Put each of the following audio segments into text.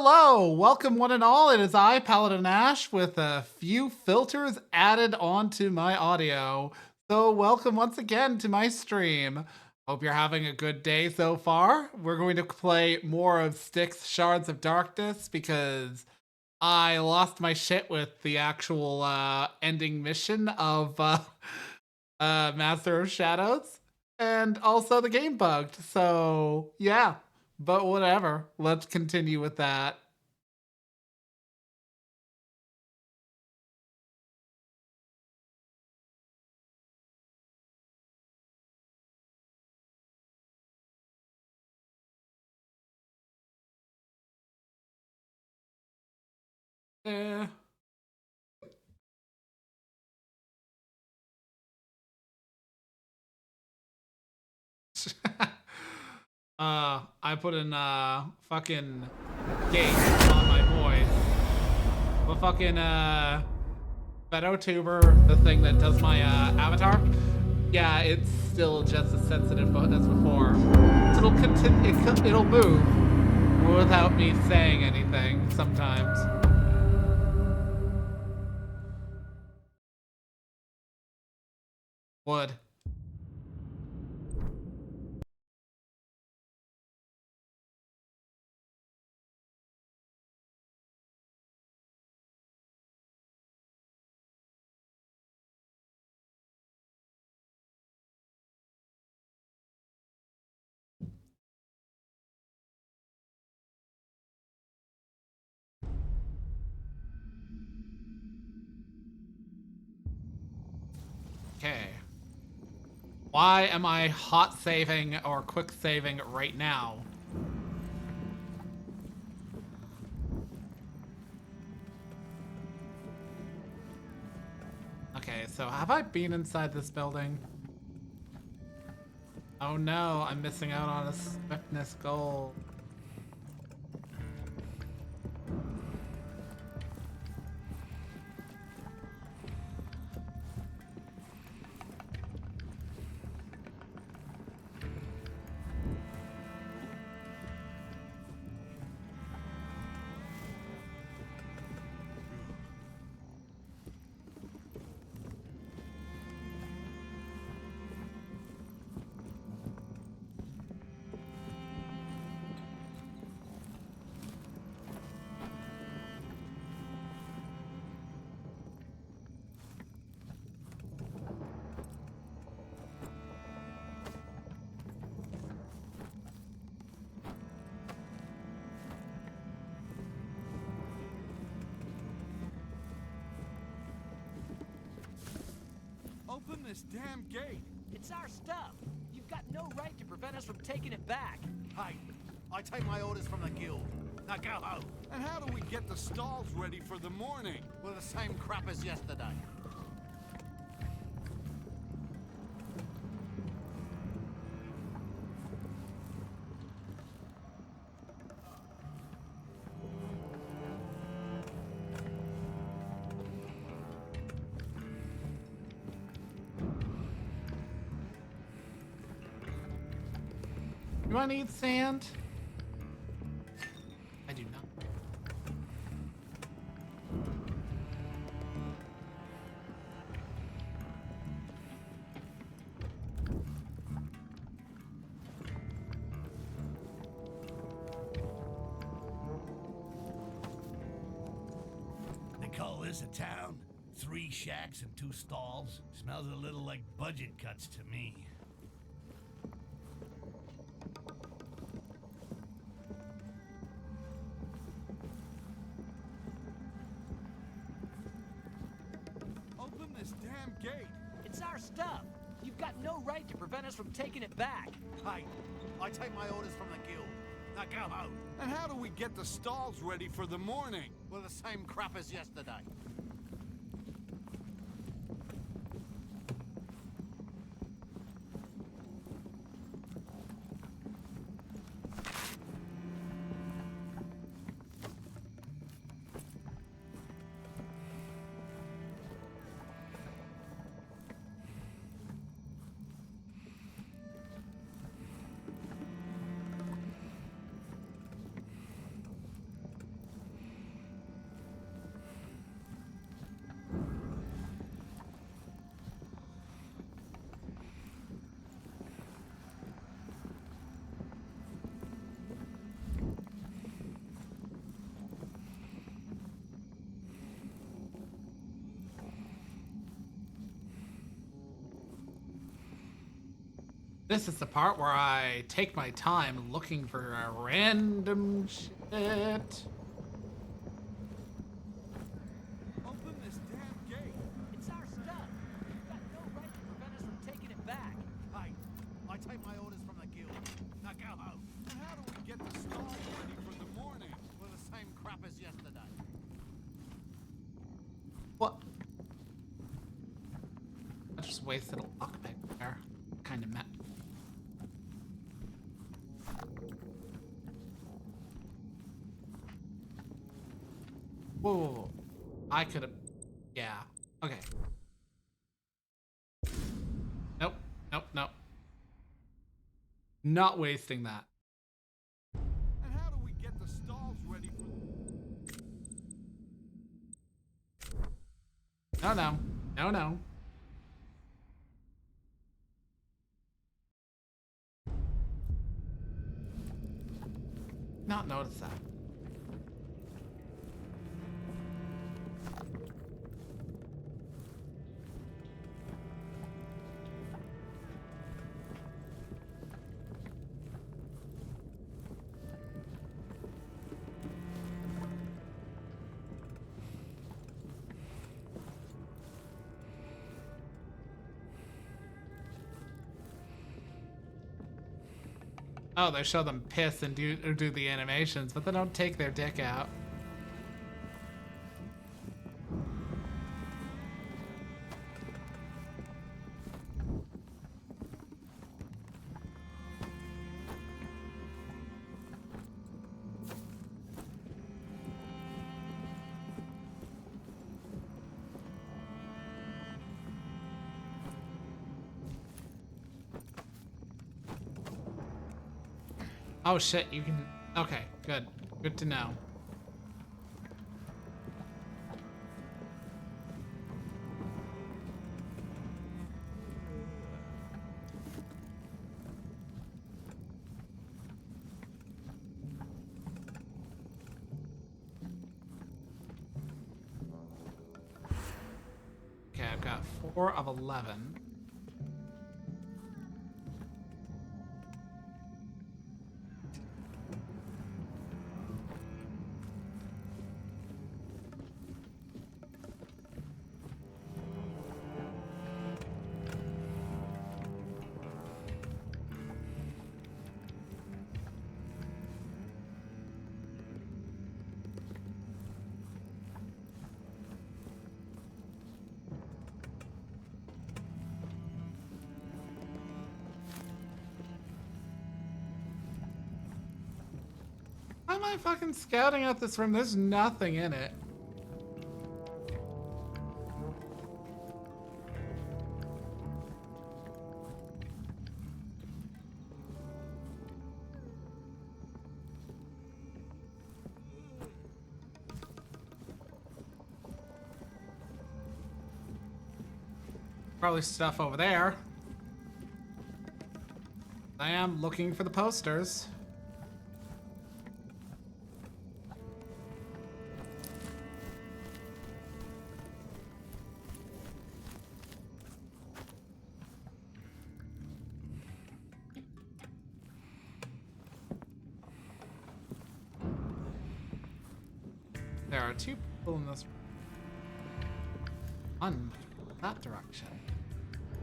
Hello, welcome one and all. It is I, Paladin Ashe, with a few filters added onto my audio. So welcome once again to my stream. Hope you're having a good day so far. We're going to play more of Styx Shards of Darkness because I lost my shit with the actual ending mission of Master of Shadows. And also the game bugged. So yeah, but whatever. Let's continue with that. Eh. I put in fucking gate on my voice. But fucking PhotoTuber, the thing that does my avatar, yeah, it's still just as sensitive as before. So it'll continue. It'll move without me saying anything sometimes. Would. Okay. Why am I hot saving or quick saving right now? Okay, so have I been inside this building? Oh no, I'm missing out on a swiftness goal. Open this damn gate! It's our stuff! You've got no right to prevent us from taking it back! Hey, I take my orders from the guild. Now go home. And how do we get the stalls ready for the morning? We're the same crap as yesterday. Do I need sand? I do not. They call this a town? 3 shacks and 2 stalls? Smells a little like budget cuts to me. Open this damn gate! It's our stuff! You've got no right to prevent us from taking it back! Hey, I take my orders from the guild. Now go home. And how do we get the stalls ready for the morning? We're the same crap as yesterday. This is the part where I take my time looking for a random shit. Open this damn gate. It's our stuff. You've got no right to prevent us from taking it back. Hey, I take my orders from the guild. Now go home. And how do we get the stalls ready for the morning? We're the same crap as yesterday. What? I just wasted a lockpick there. Kind of met. Whoa, whoa, whoa. I could have. Yeah. Okay. Nope. Nope. Nope. Not wasting that. And how do we get the stalls ready for No, no. No, no. Not notice that. Oh, they show them piss and do the animations, but they don't take their dick out. Oh shit, you can. Okay, good. Good to know. Okay, I've got 4 of 11. Why am I fucking scouting out this room? There's nothing in it. Probably stuff over there. I am looking for the posters. There are 2 people in this room. One that direction.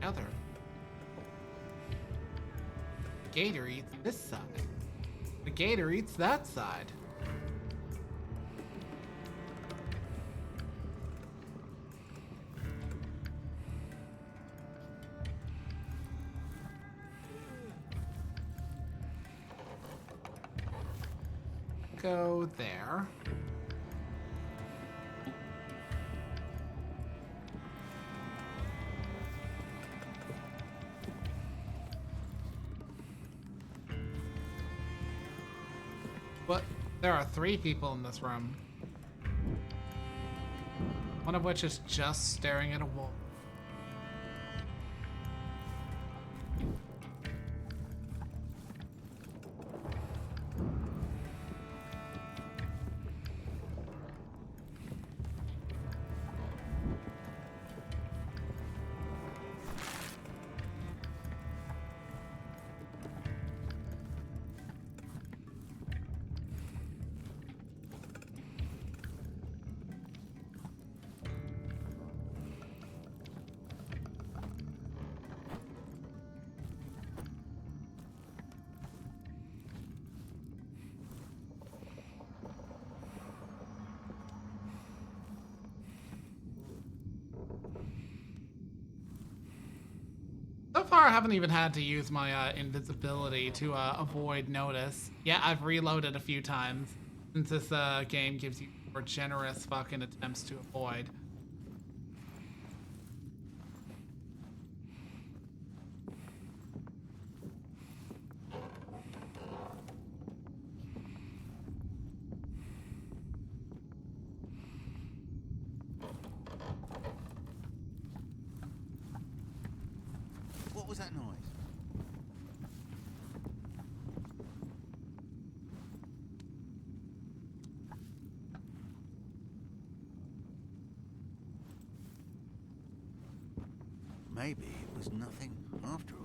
The other. The gator eats this side. The gator eats that side. Go there. But there are 3 people in this room. One of which is just staring at a wall. far, I haven't even had to use my invisibility to avoid notice. Yeah, I've reloaded a few times since this game gives you more generous fucking attempts to avoid. What was that noise? Maybe it was nothing after all.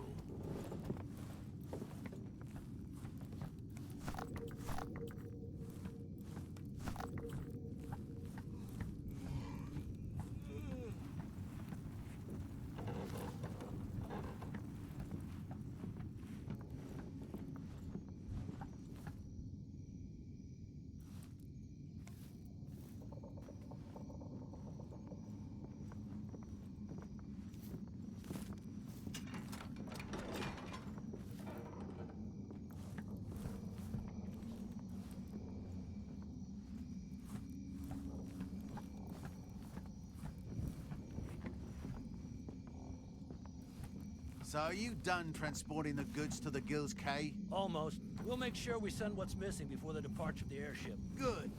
So are you done transporting the goods to the Guild's Quay? Almost. We'll make sure we send what's missing before the departure of the airship. Good.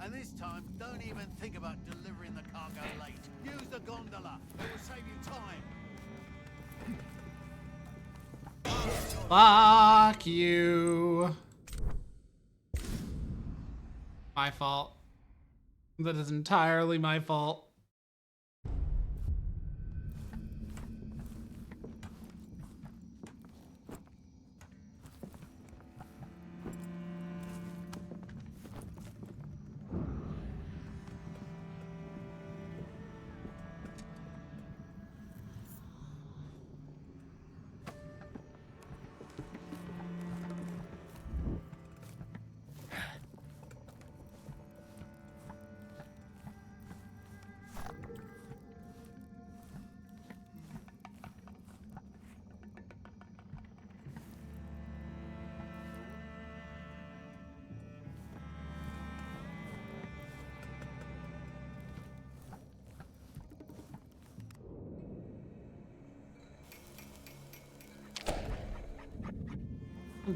And this time, don't even think about delivering the cargo late. Use the gondola. It will save you time. Fuck you. My fault. That is entirely my fault.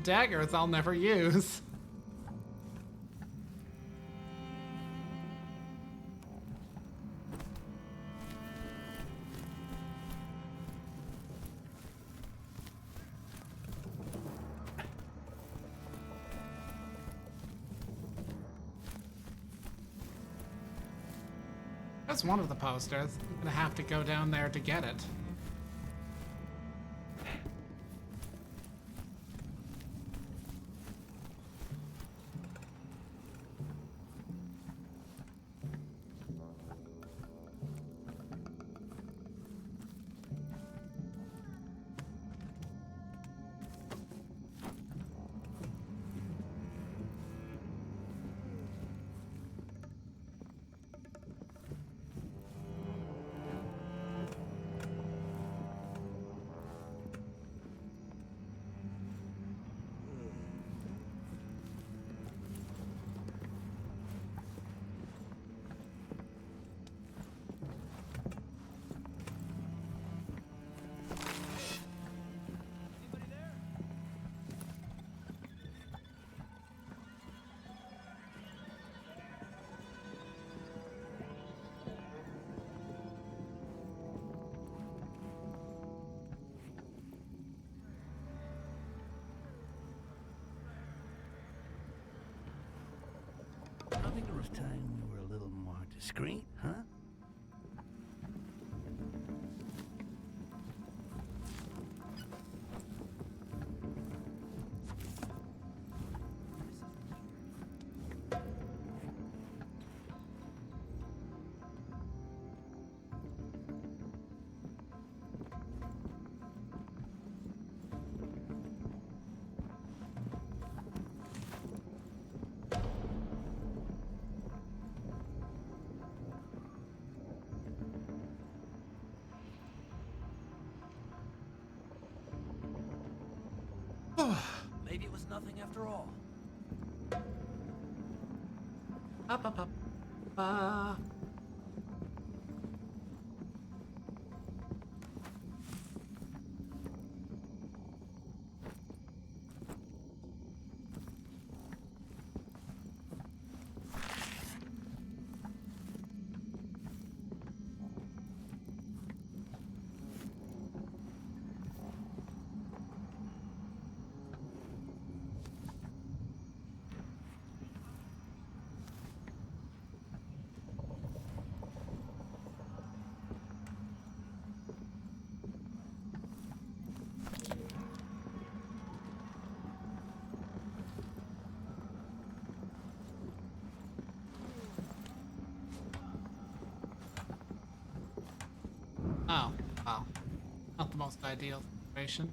Daggers I'll never use. That's one of the posters. I'm gonna have to go down there to get it. I think it was time we were a little more discreet, huh? nothing after all. Up, up, up. Uh. Oh, wow. Not the most ideal situation.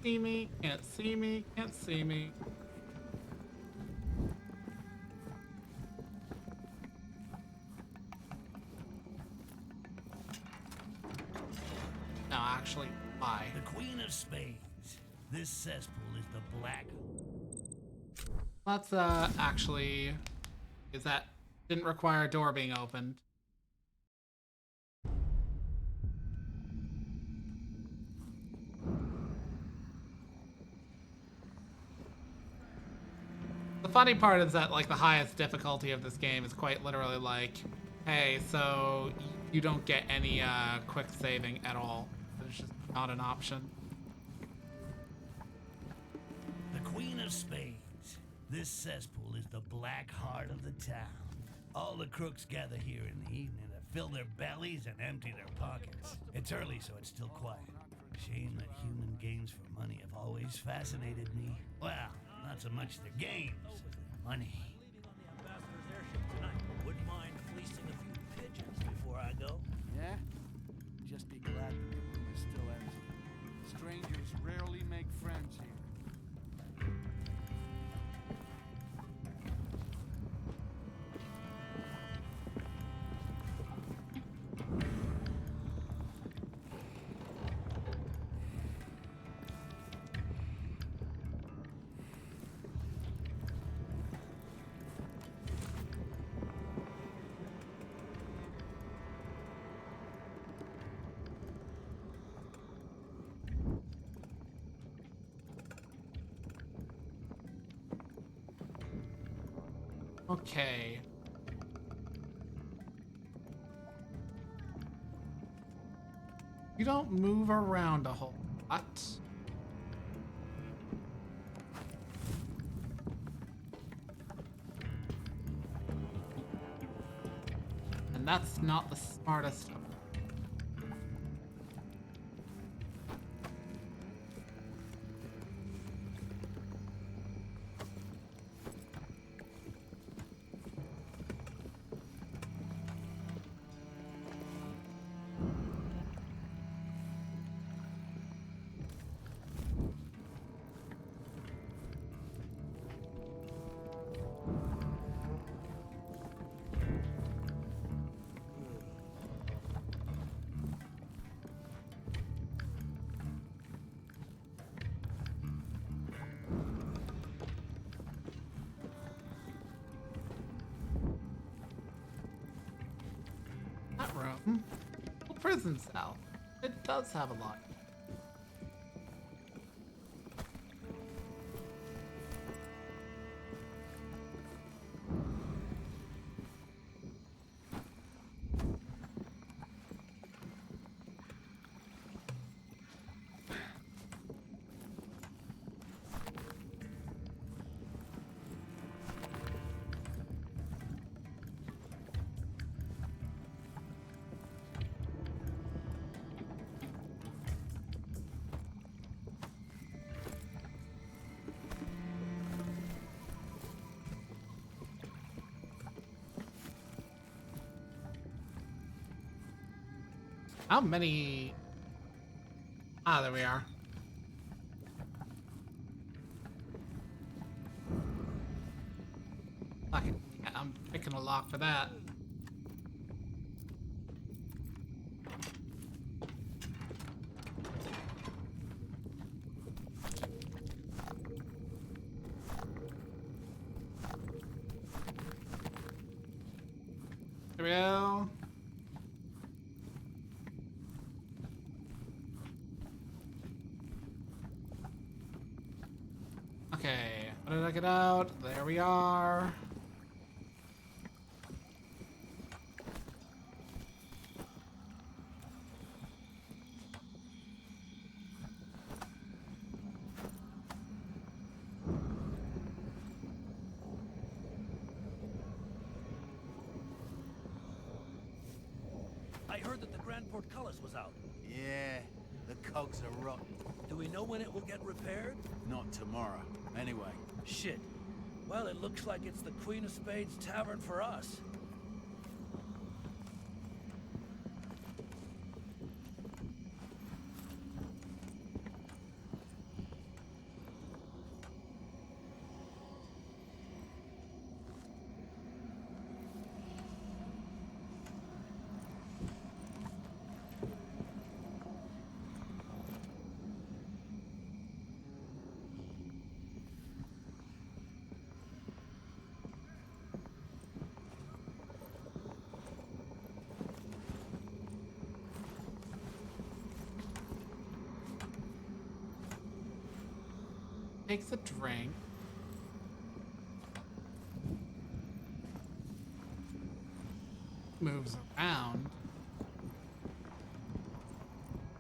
See me, can't see me, can't see me. No, actually, why? The Queen of Spades. This cesspool is the black. Let's, actually... Is that... Didn't require a door being opened. The funny part is that, like, the highest difficulty of this game is quite literally like, hey, so you don't get any, quick saving at all. It's just not an option. The Queen of Spades. This cesspool is the black heart of the town. All the crooks gather here in the evening to fill their bellies and empty their pockets. It's early, so it's still quiet. Shame that human games for money have always fascinated me. Well, not so much the games as the money. Leaving on the ambassador's airship tonight. Wouldn't mind fleecing a few pigeons before I go. Yeah? Just be glad that the room is still empty. Strangers rarely make friends here. Okay. You don't move around a whole lot. and that's not the smartest. That room. A prison cell. It does have a lot. How many? Ah, there we are. Fuck it. Yeah, I'm picking a lock for that. There we go. Okay, how did I get out? There we are. I heard that the Grand Portcullis was out. Yeah, the cogs are rotten. Do we know when it will get repaired? Not tomorrow. Anyway, Shit. Well, it looks like it's the Queen of Spades tavern for us. Takes a drink. Moves around.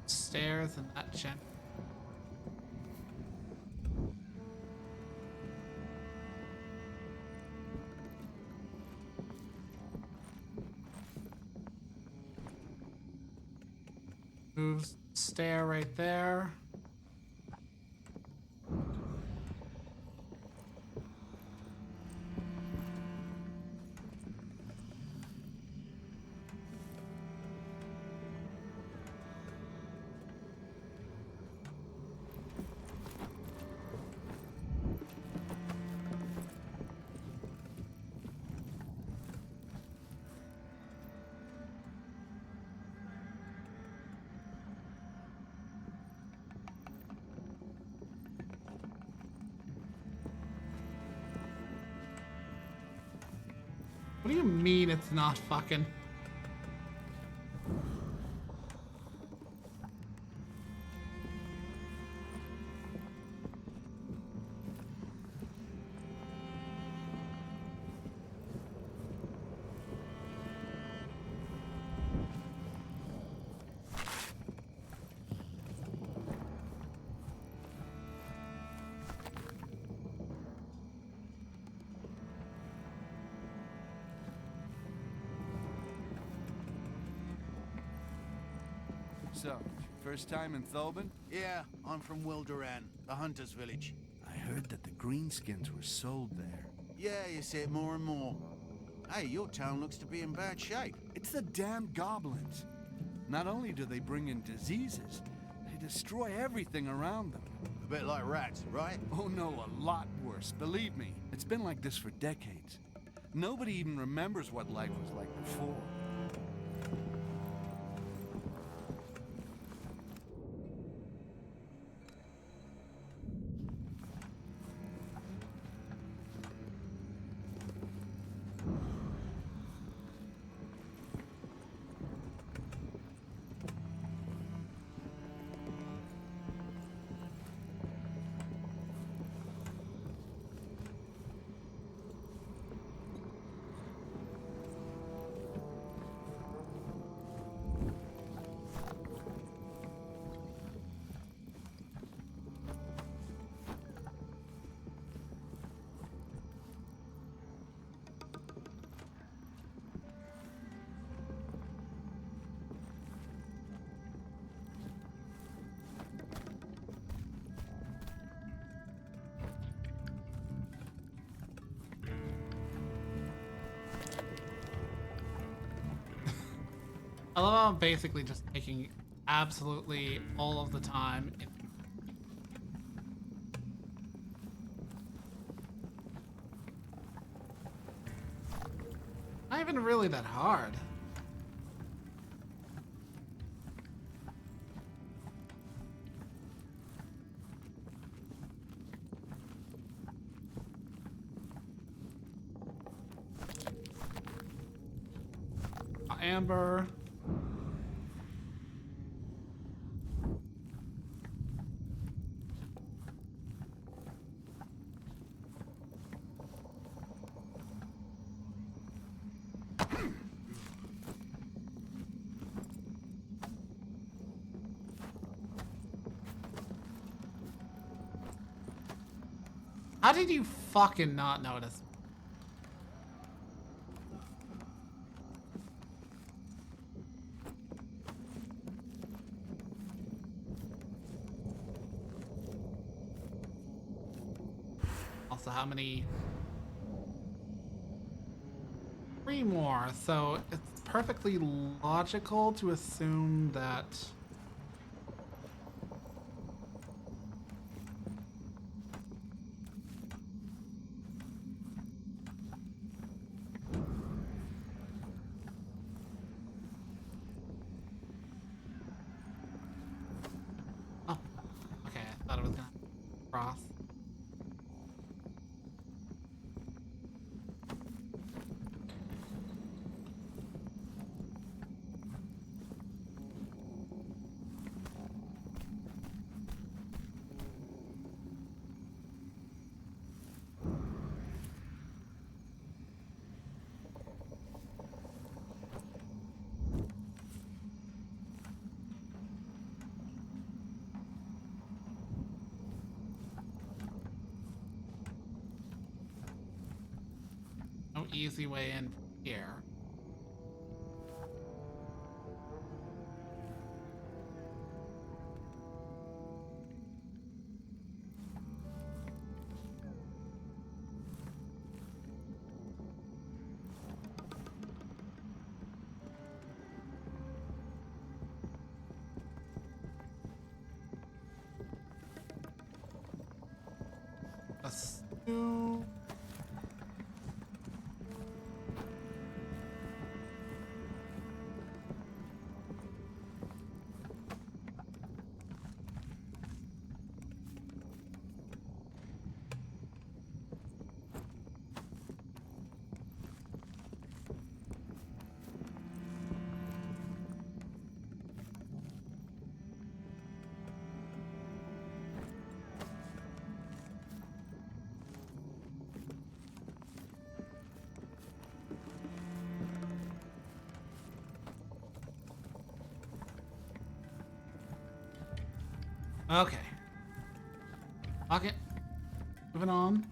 Stairs and that gen. Moves stair right there. What do you mean it's not fucking? So, first time in Thobin? Yeah, I'm from Wildoran, a hunter's village. I heard that the greenskins were sold there. Yeah, you see it more and more. Hey, your town looks to be in bad shape. It's the damn goblins. Not only do they bring in diseases, they destroy everything around them. A bit like rats, right? Oh no, a lot worse. Believe me, it's been like this for decades. Nobody even remembers what life was like before. I love how I'm basically just taking absolutely all of the time. Not even really that hard. Amber. How did you fucking not notice? Also, how many? 3 more, so it's perfectly logical to assume that oh, okay, I thought it was gonna cross. No easy way in from here. Assume. Okay. Okay. Moving on.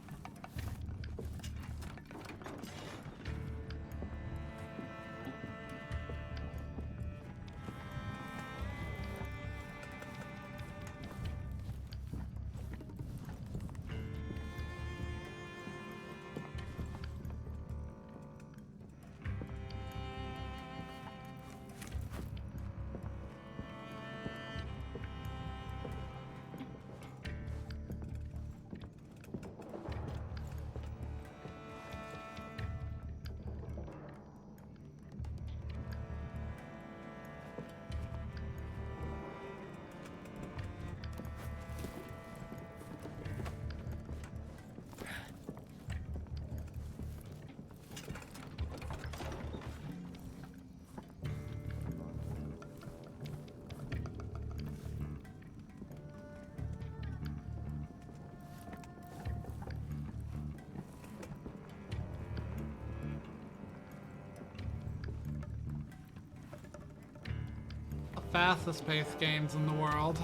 fastest paced games in the world.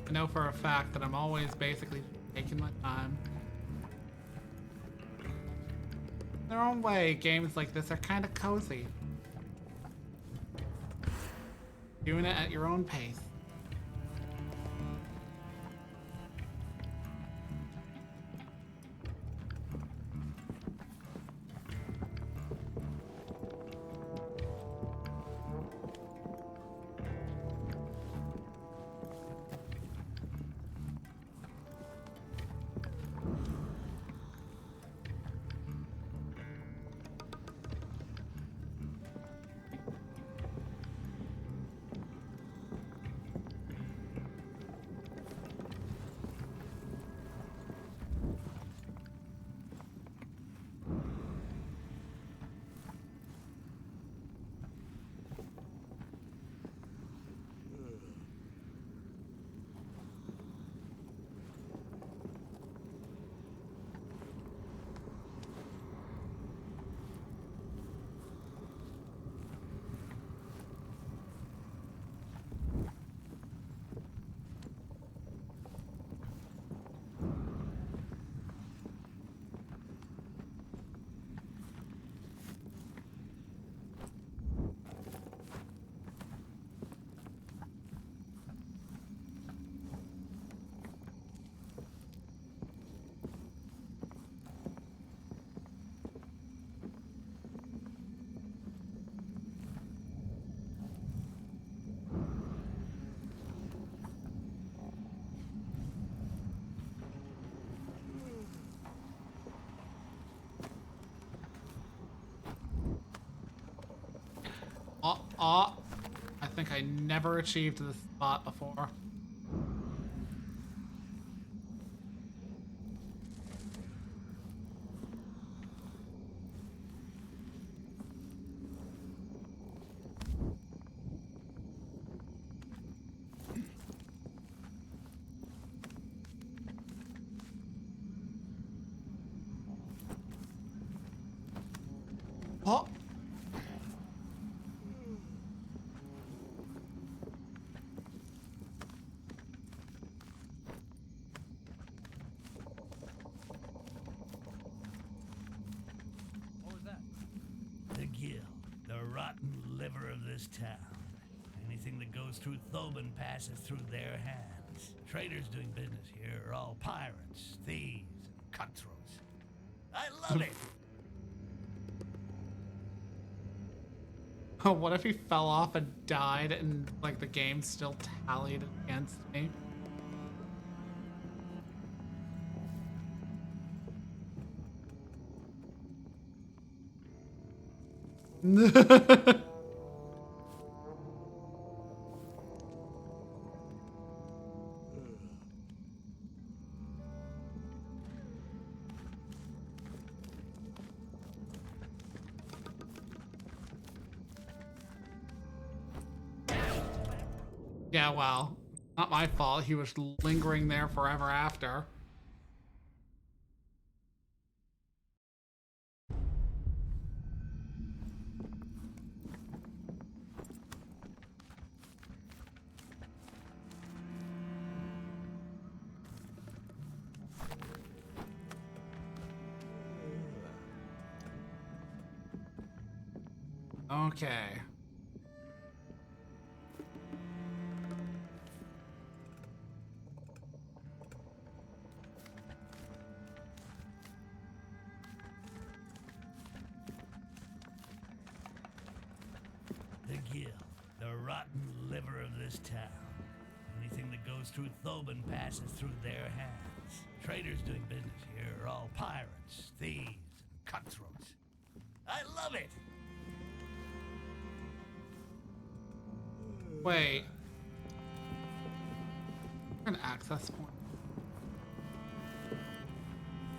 I know for a fact that I'm always basically taking my time. In their own way, games like this are kind of cozy. Doing it at your own pace. I think I never achieved this spot before. Oh! What was that? The Guild, the rotten liver of this town. Anything that goes through Thoban passes through their hands. Traders doing business here are all pirates, thieves, and cutthroats. I love it! What if he fell off and died and like the game still tallied against me? Yeah, well, not my fault. He was lingering there forever after. Okay. The Guild, the rotten liver of this town. Anything that goes through Thoban passes through their hands. Traders doing business here are all pirates, thieves, and cutthroats. I love it! Wait. An access point.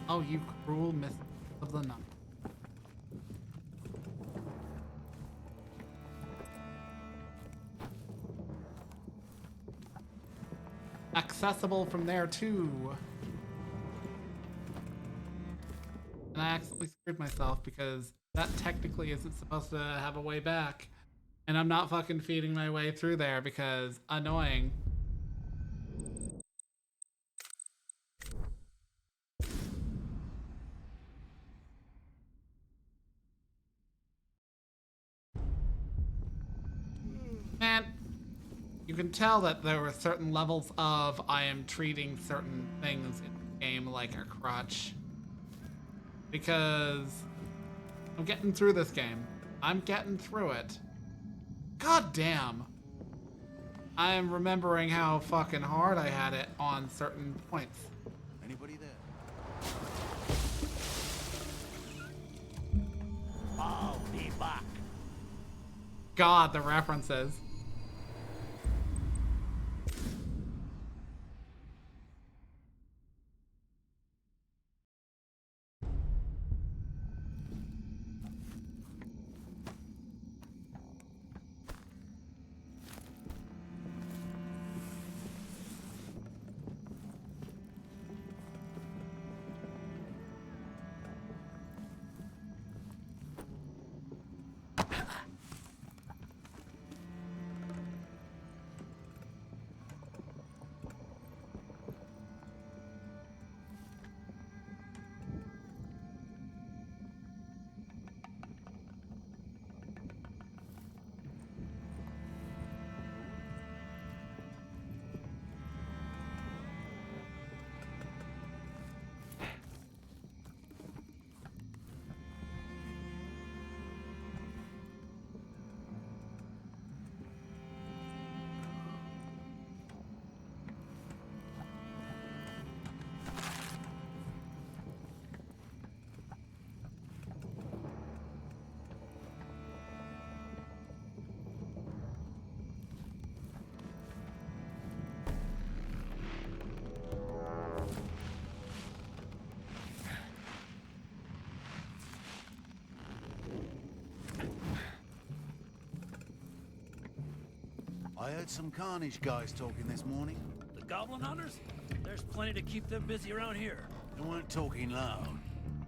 Oh, you cruel mistress of the night. Accessible from there too. And I accidentally screwed myself because that technically isn't supposed to have a way back. And I'm not fucking feeding my way through there because annoying. Man, you can tell that there were certain levels of I am treating certain things in the game like a crutch. Because I'm getting through this game. I'm getting through it. God damn. I am remembering how fucking hard I had it on certain points. Anybody there? I'll be back. God, the references. I heard some Carnage guys talking this morning. The Goblin Hunters? There's plenty to keep them busy around here. They weren't talking loud,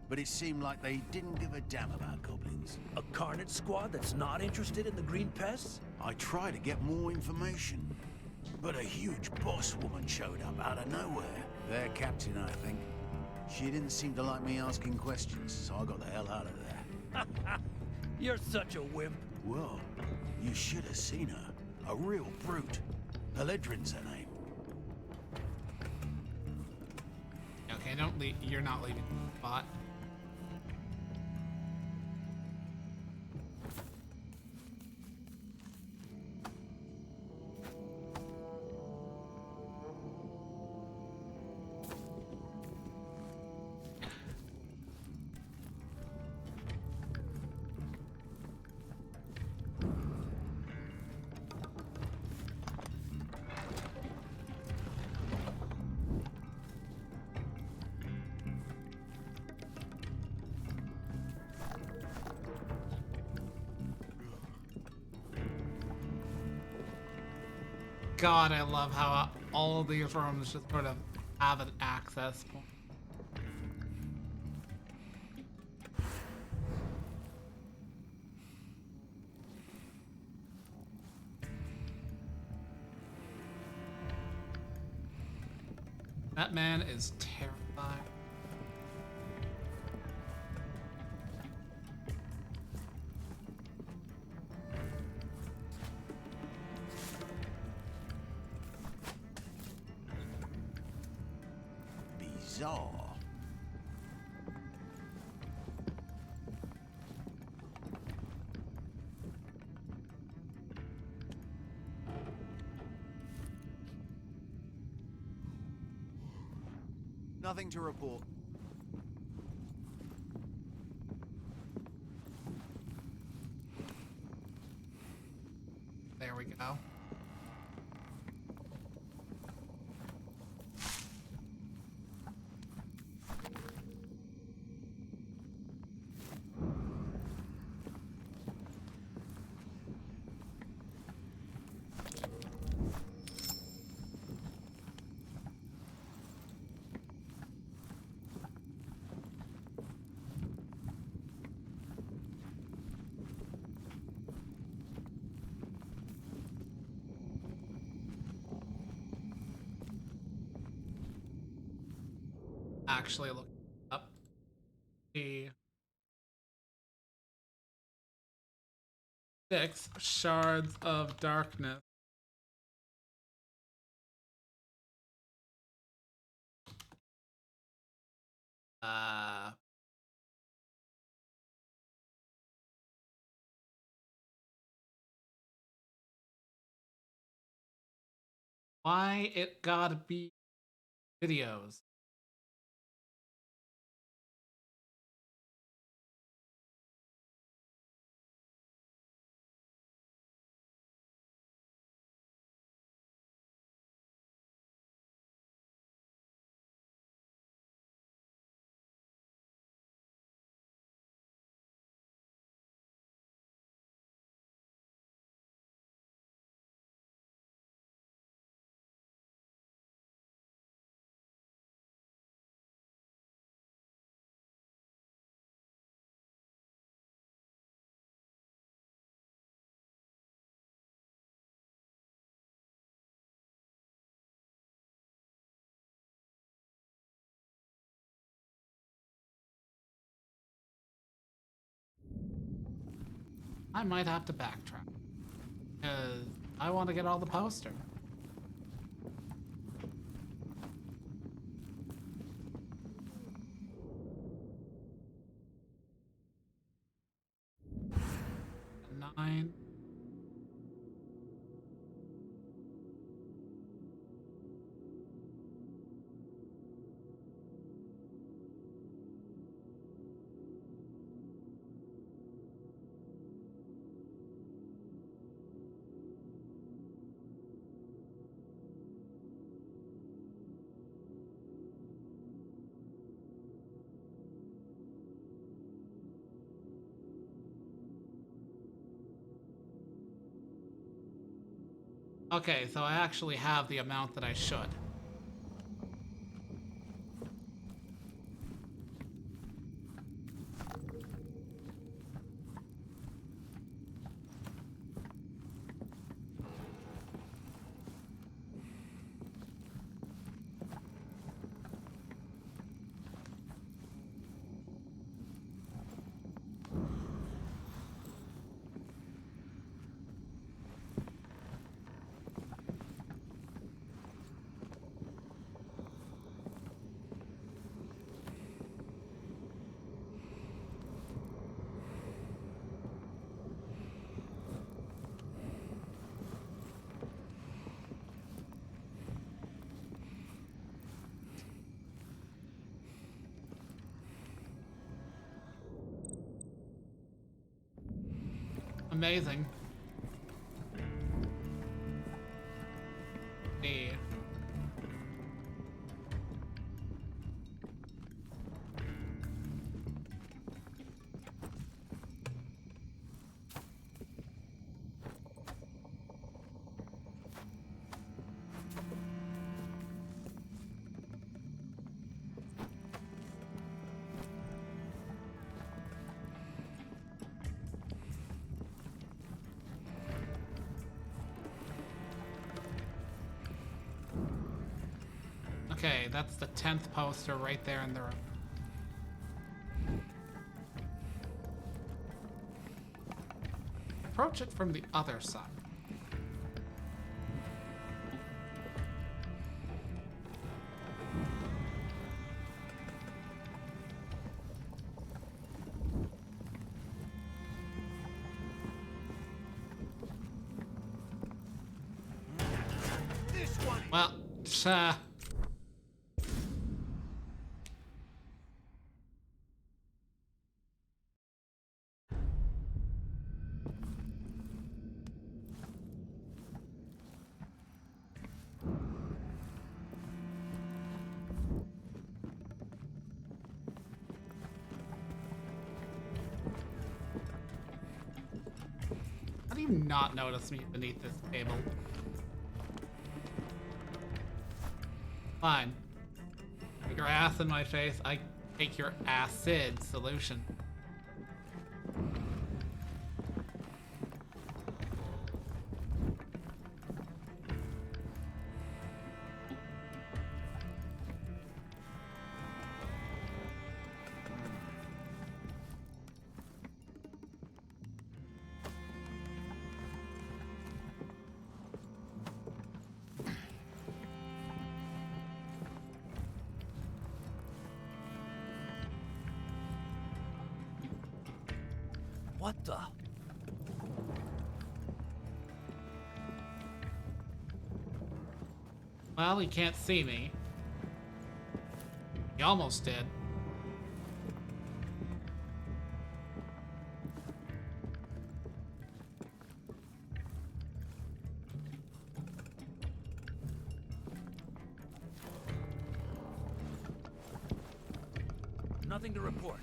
but it seemed like they didn't give a damn about goblins. A Carnage squad that's not interested in the green pests? I tried to get more information, but a huge boss woman showed up out of nowhere. Their captain, I think. She didn't seem to like me asking questions, so I got the hell out of there. You're such a wimp. Well, you should have seen her. A real brute. Eledrin's her name. Okay, don't leave. You're not leaving the spot. God, I love how all of these rooms just sort of have an access point. That man is terrifying. Bizarre. Nothing to report. There we go. actually look up the 6 shards of darkness. Uh, why it gotta be videos? I might have to backtrack because I want to get all the poster. Nine. Okay, so I actually have the amount that I should. Amazing. The Okay, that's the 10th poster right there in the room. Approach it from the other side. This one. Well, how do you not notice me beneath this table? Fine. Put your ass in my face. I take your acid solution. What the? Well, he can't see me. He almost did. Nothing to report.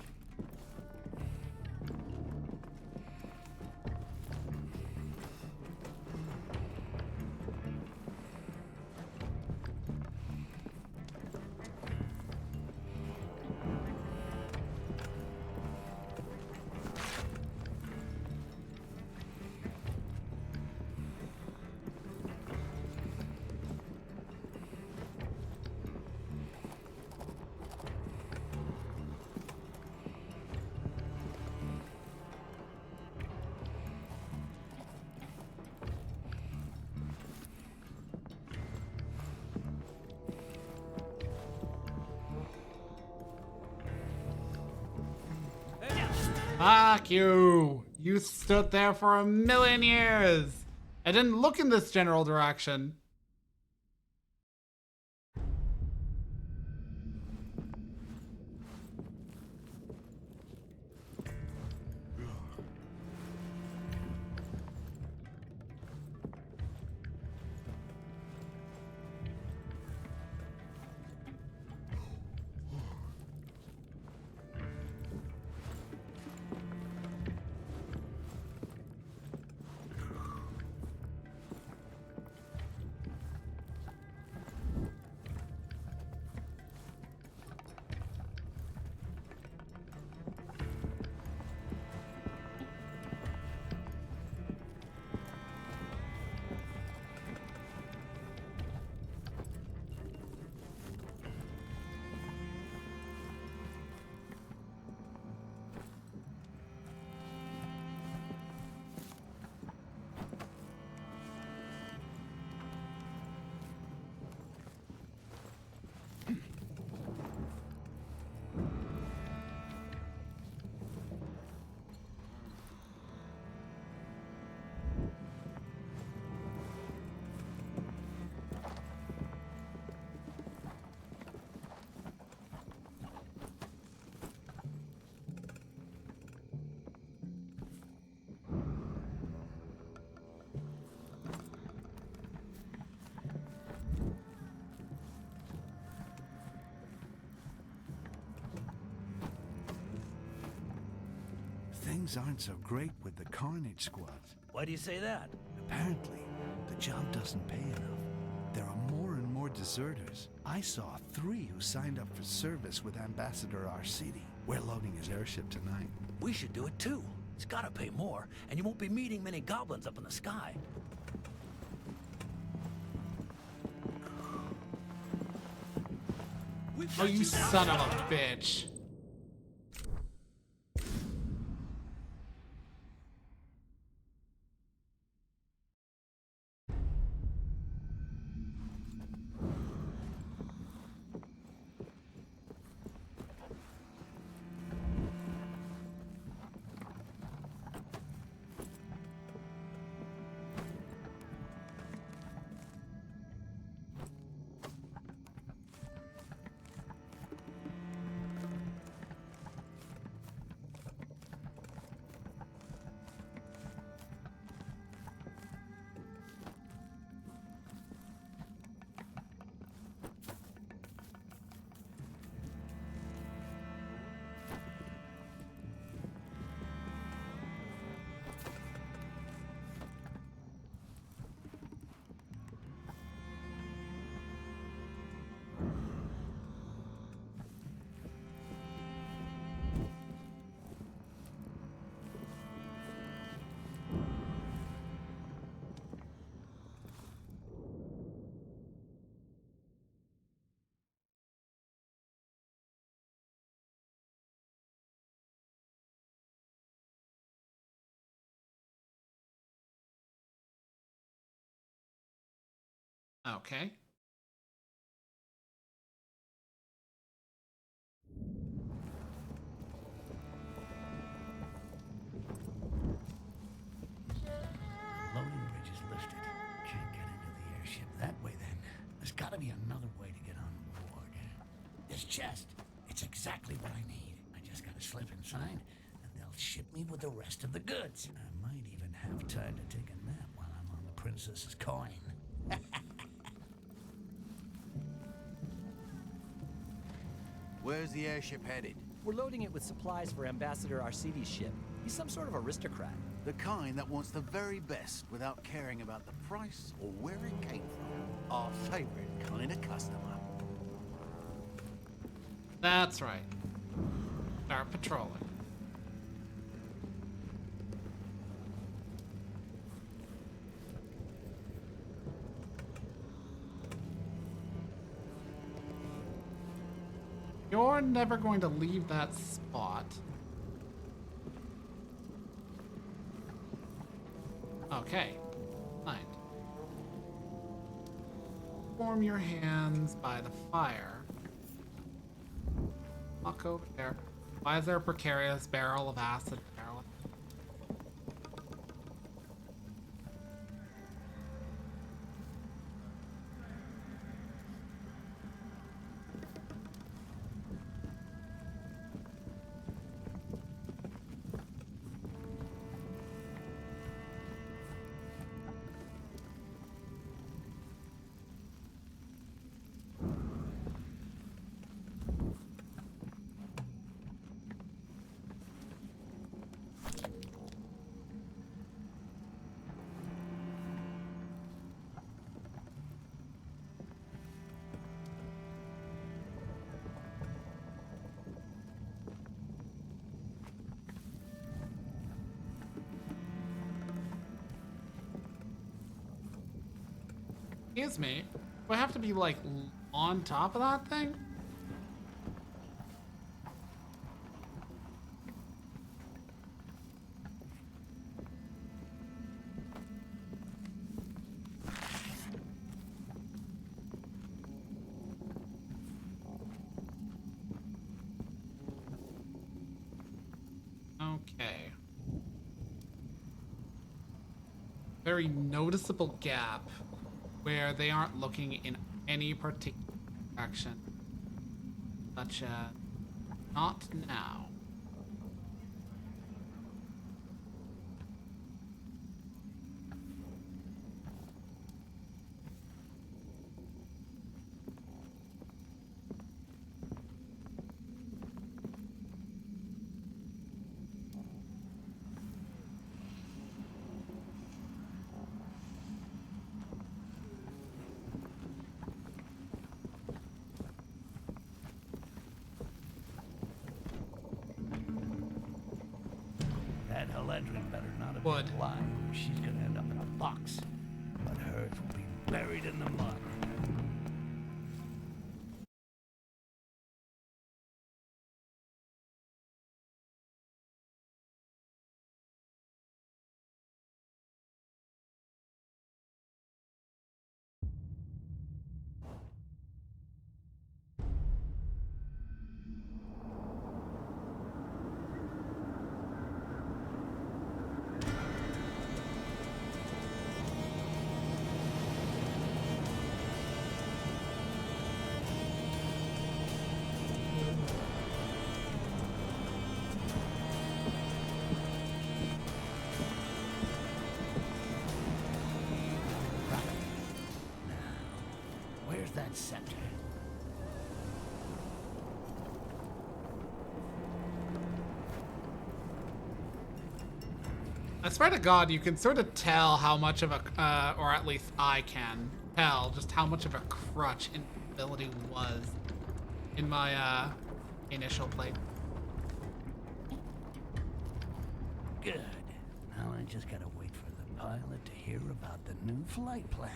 Fuck you! You stood there for 1,000,000 years! I didn't look in this general direction. Things aren't so great with the Carnage squads. Why do you say that? Apparently, the job doesn't pay enough. There are more and more deserters. I saw 3 who signed up for service with Ambassador Arcidi. We're loading his airship tonight. We should do it too. It's gotta pay more, and you won't be meeting many goblins up in the sky. Oh, you son of a bitch. Okay. gotta be another way to get on board. This chest, it's exactly what I need. I just gotta slip inside, and they'll ship me with the rest of the goods. I might even have time to take a nap while I'm on the princess's coin. Where's the airship headed? We're loading it with supplies for Ambassador Arcede's ship. He's some sort of aristocrat. The kind that wants the very best without caring about the price or where it came from. Our favorite kind of customer. That's right. Start patrolling. You're never going to leave that spot. Okay. Fine. Warm your hands by the fire. Walk over there. Why is there a precarious barrel of acid barrel? Excuse me. Do I have to be like on top of that thing? Okay. Very noticeable gap where they aren't looking in any particular direction, such as not now. That Haledrin better not have Would. been alive. She's gonna end up in a box. But hers will be buried in the mud. Where's that scepter? I swear to God, you can sort of tell how much of a, or at least I can tell, just how much of a crutch invisibility was in my initial play. Good. Now I just gotta wait for the pilot to hear about the new flight plan.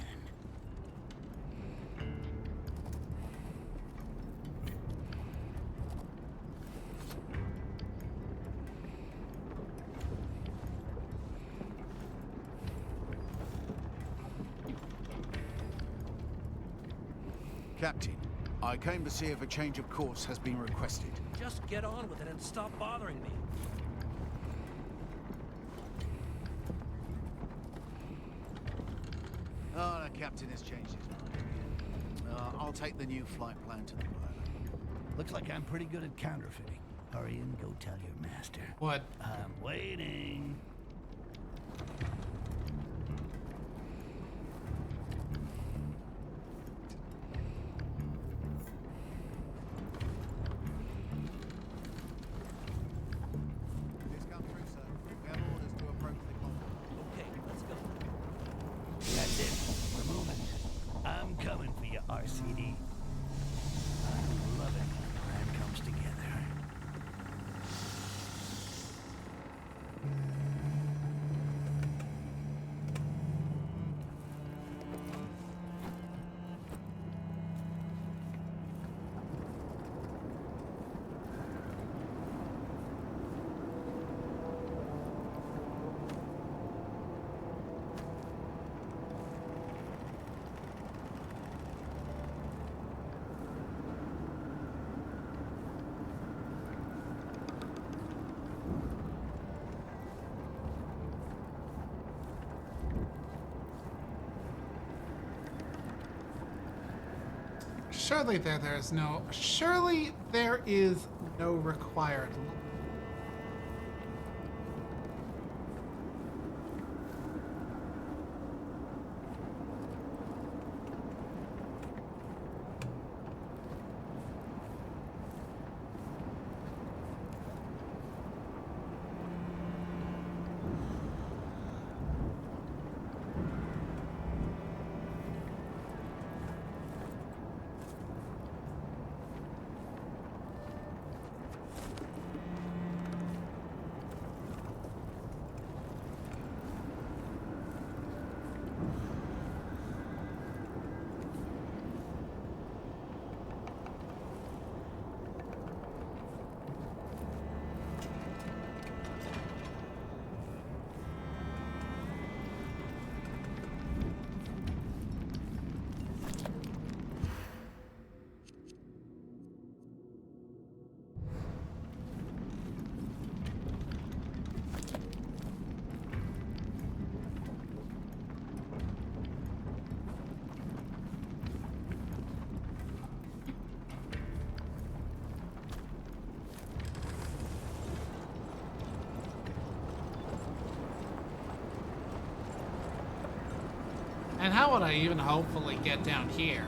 Captain, I came to see if a change of course has been requested. Just get on with it and stop bothering me. Oh, the captain has changed his mind. I'll take the new flight plan to the pilot. Looks like I'm pretty good at counterfeiting. Hurry and go tell your master. What? I'm waiting. Please come through, sir. We have orders to approach the convoy. Okay, let's go. That's it. We're moving. I'm coming for you, RCD. I love it when a plan comes together. Surely surely there is no required. And how would I even hopefully get down here?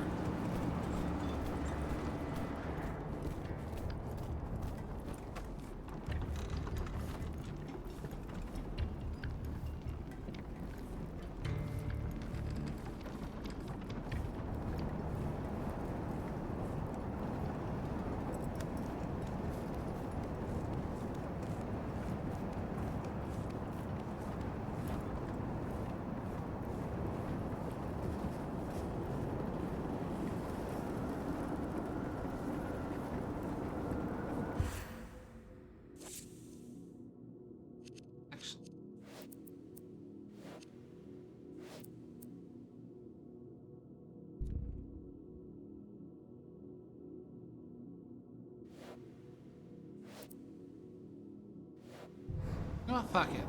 Oh, fuck it.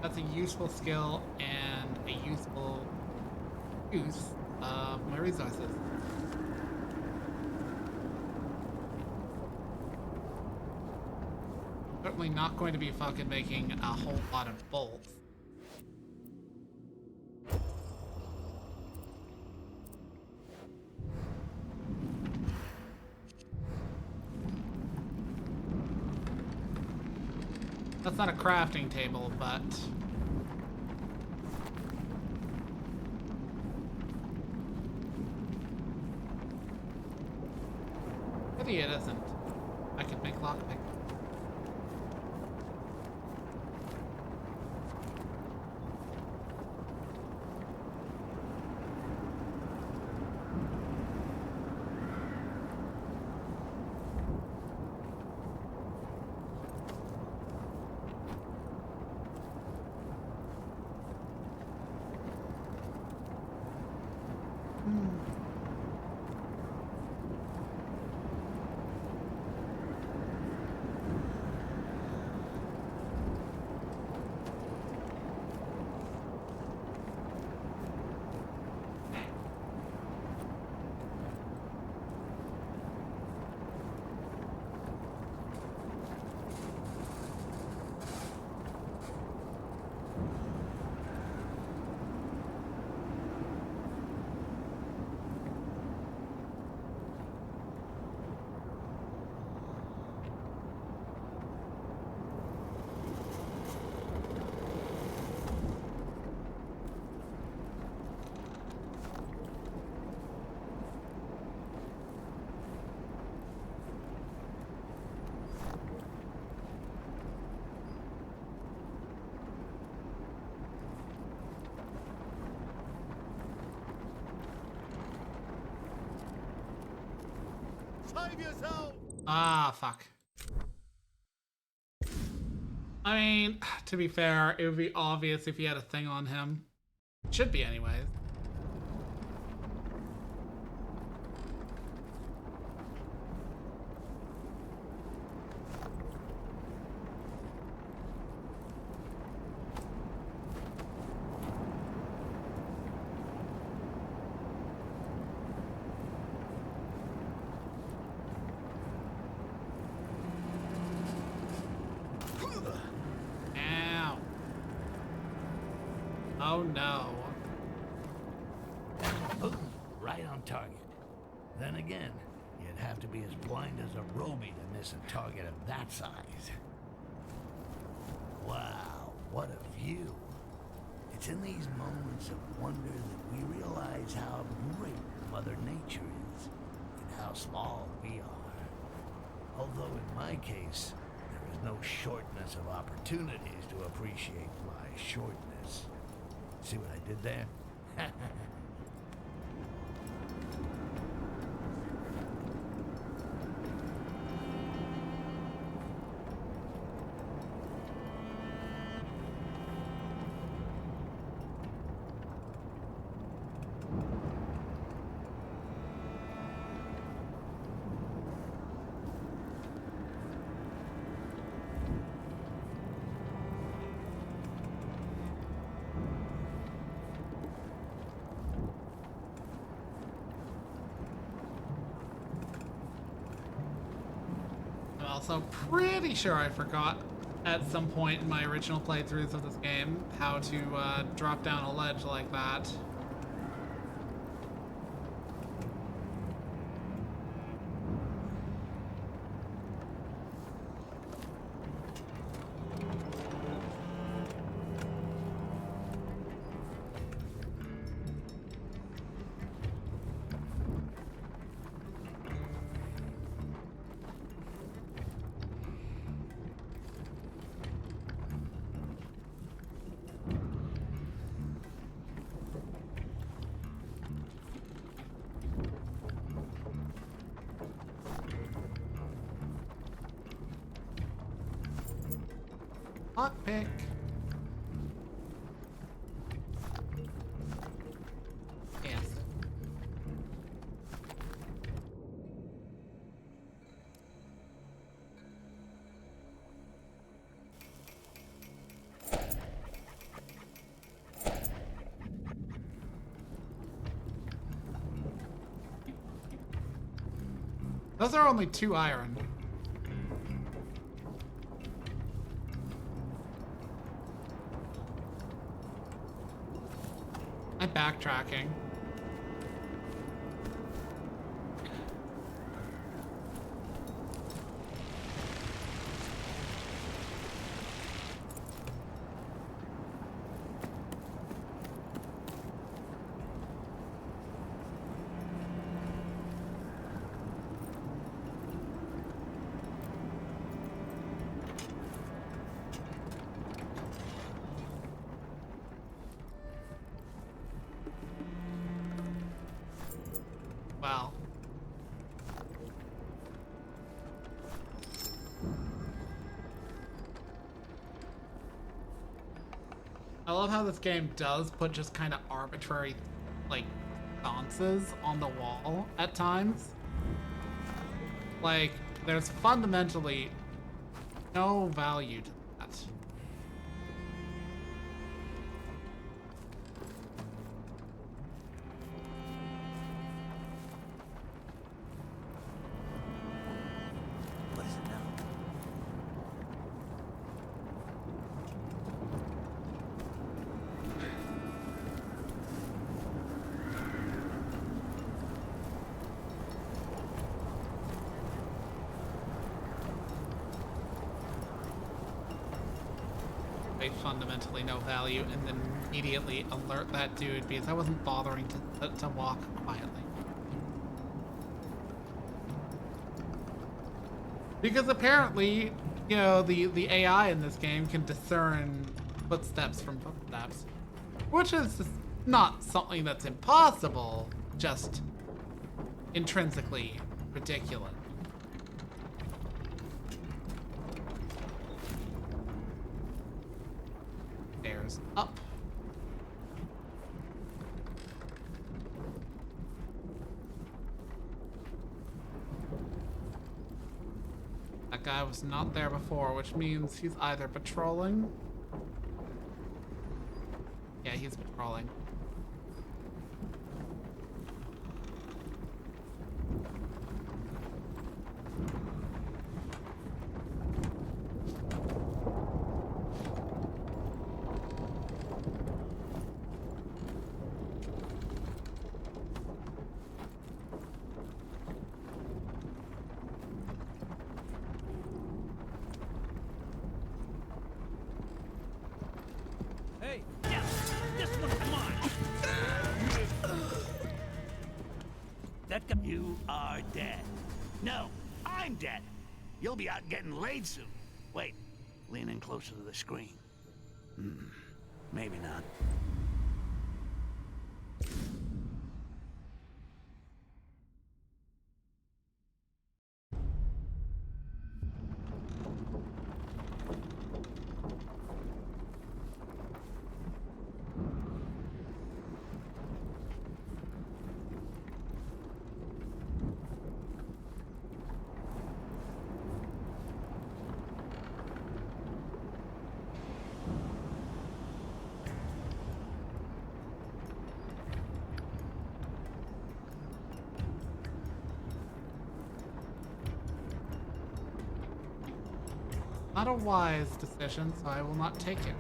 That's a useful skill and a useful use of my resources. Certainly not going to be fucking making a whole lot of bolts. That's not a crafting table, but... maybe it isn't. I could make lockpick. Save yourself! Ah, fuck. I mean, to be fair, it would be obvious if he had a thing on him. Should be anyways. Ow. Oh no. Boom, right on target. Then again, you'd have to be as blind as a Roby to miss a target of that size. Wow, what a view. It's in these moments of wonder that we realize how great Mother Nature is and how small we are. Although in my case, there is no shortness of opportunities to appreciate my shortness. See what I did there? I'm also pretty sure I forgot at some point in my original playthroughs of this game how to drop down a ledge like that. Lockpick. Yes. Those are only 2 iron. I'm backtracking. Wow. I love how this game does put just kind of arbitrary, like, sconces on the wall at times. Like, there's fundamentally no value to that. What is it now? Fundamentally no value, and then immediately alert that dude because I wasn't bothering to walk quietly. Because apparently, you know, the AI in this game can discern footsteps from footsteps, which is just not something that's impossible, just intrinsically ridiculous. Stairs up. That guy was not there before, which means he's either patrolling. Yeah, he's patrolling. Hey, yes, this one's mine. That guy. You are dead. No, I'm dead. You'll be out getting laid soon. Wait, lean in closer to the screen. Maybe not. Not a wise decision, so I will not take it.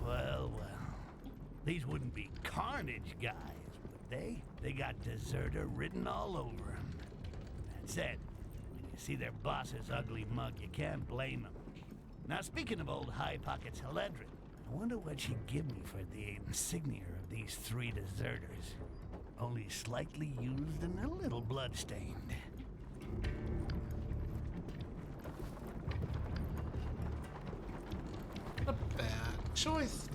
Well, well. These wouldn't be Carnage guys, would they? They got deserter written all over them. That said, when you see their boss's ugly mug, you can't blame them. Now, speaking of old High Pockets Heledrin, I wonder what she'd give me for the insignia of these three deserters. Only slightly used and a little bloodstained. A bad choice.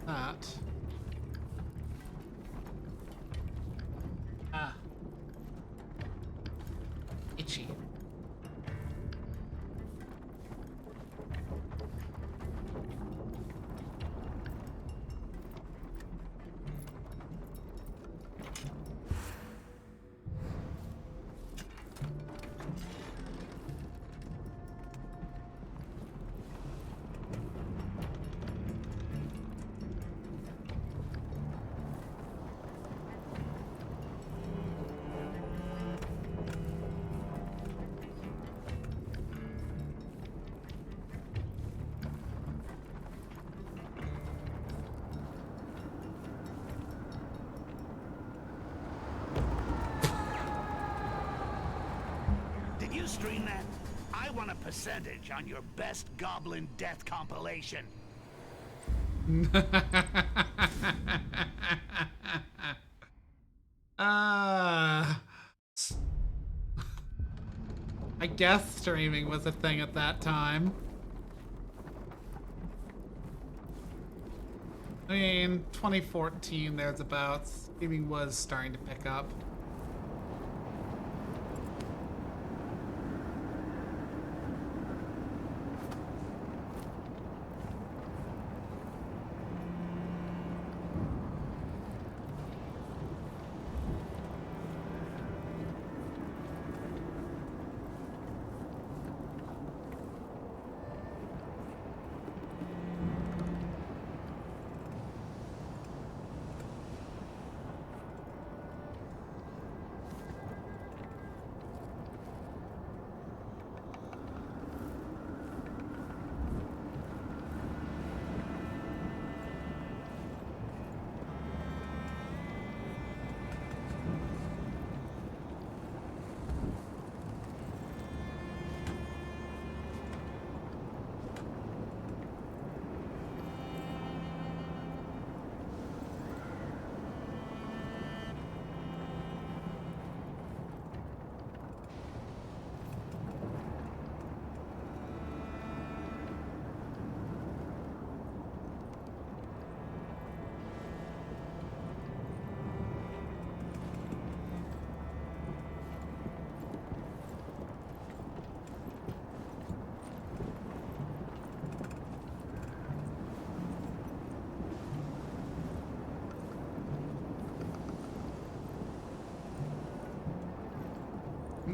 That. Ah. Itchy. Did you stream that? I want a percentage on your best Goblin Death compilation. I guess streaming was a thing at that time. I mean, 2014, thereabouts, streaming was starting to pick up.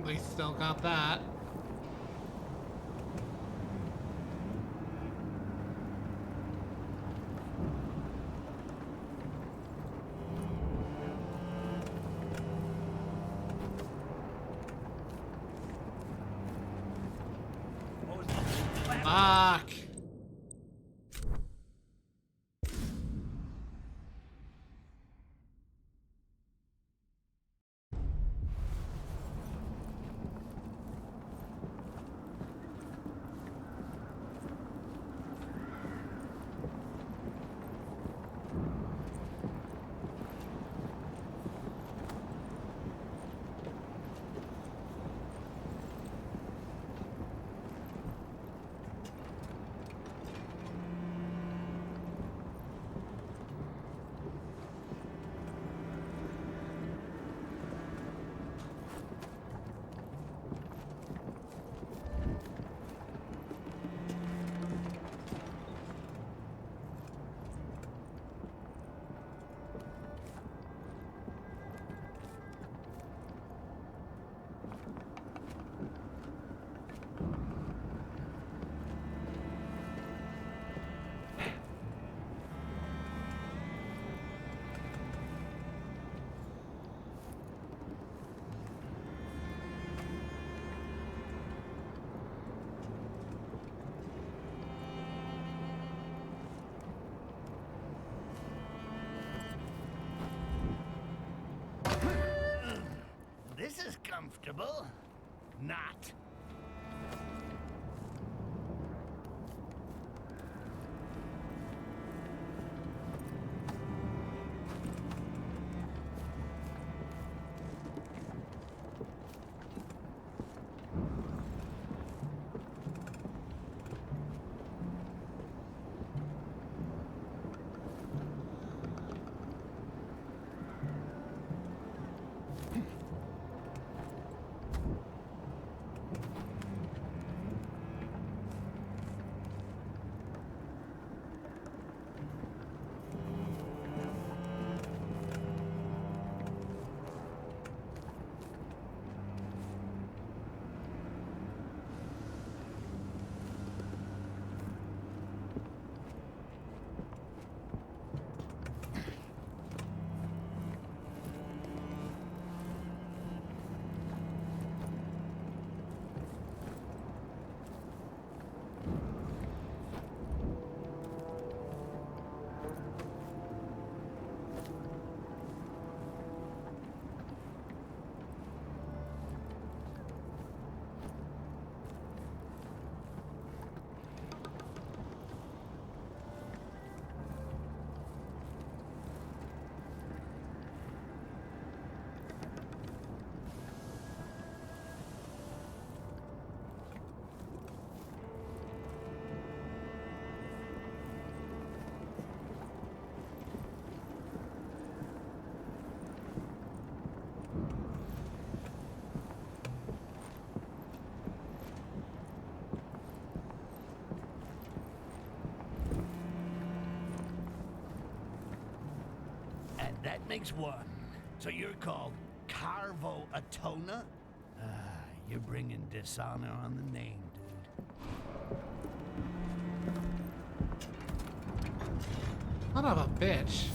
We still got that. What was that? Fuck. This is comfortable. Not. And that makes one. So you're called Carvo Atona? You're bringing dishonor on the name, dude. Son of a bitch.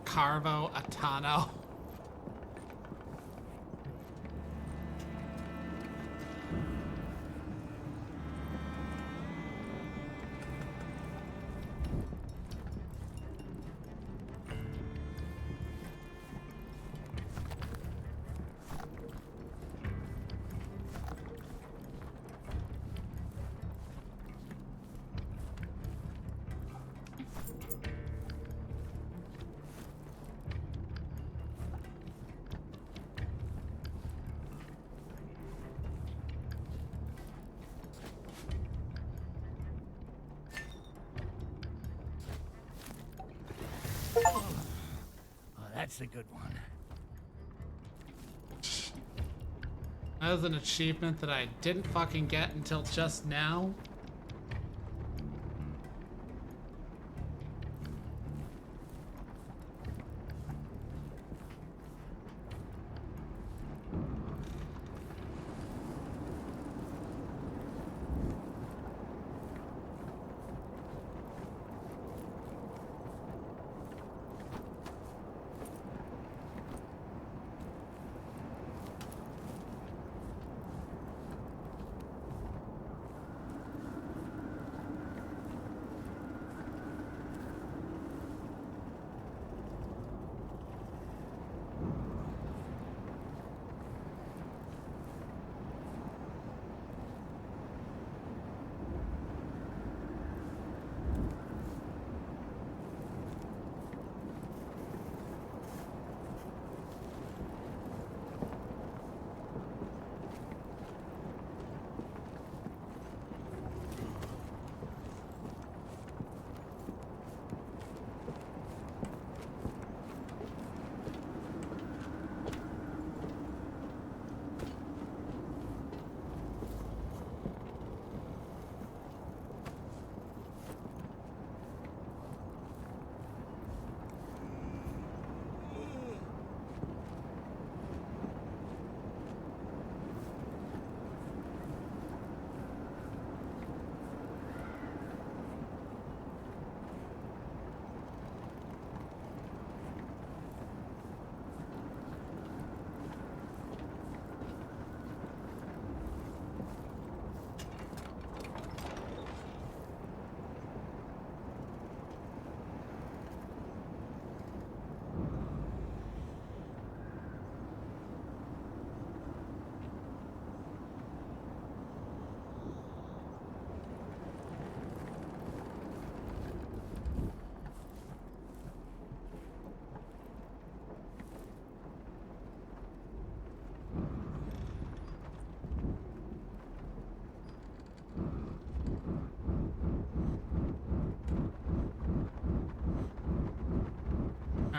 Carvo Atano. Oh, that's a good one. That was an achievement that I didn't fucking get until just now.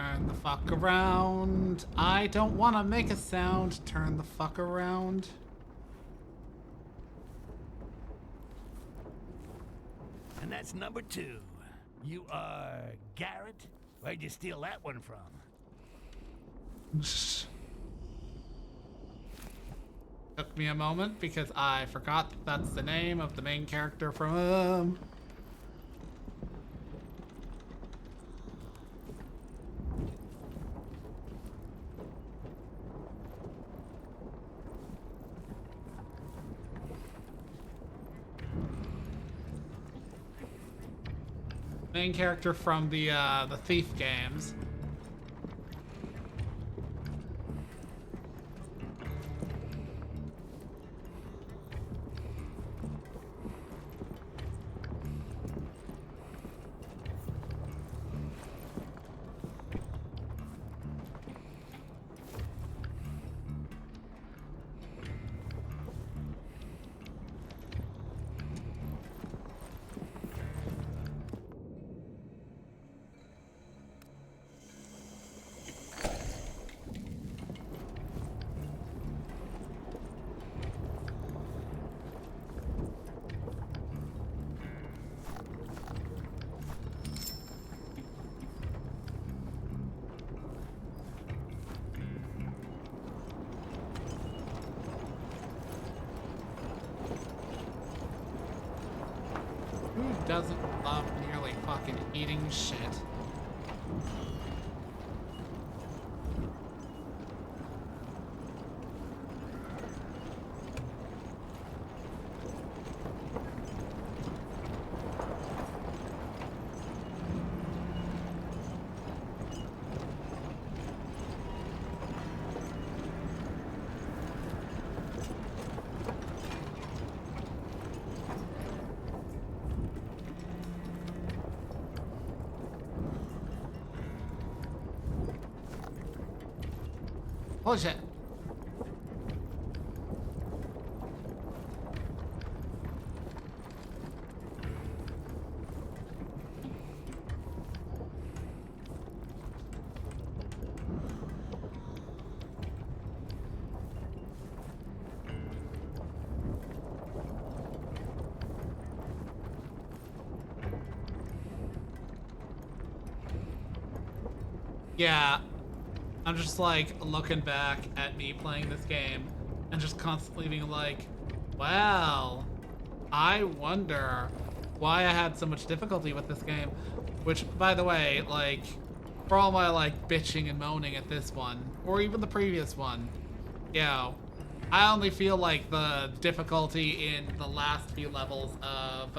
Turn the fuck around. I don't want to make a sound. Turn the fuck around. And that's number 2. You are Garrett? Where'd you steal that one from? Took me a moment because I forgot that that's the name of the main character from... main character from the Thief games. Who doesn't love nearly fucking eating shit? Holy shit. Yeah. I'm just like looking back at me playing this game and just constantly being like, wow, I wonder why I had so much difficulty with this game. Which, by the way, like, for all my like bitching and moaning at this one, or even the previous one, I only feel like the difficulty in the last few levels of,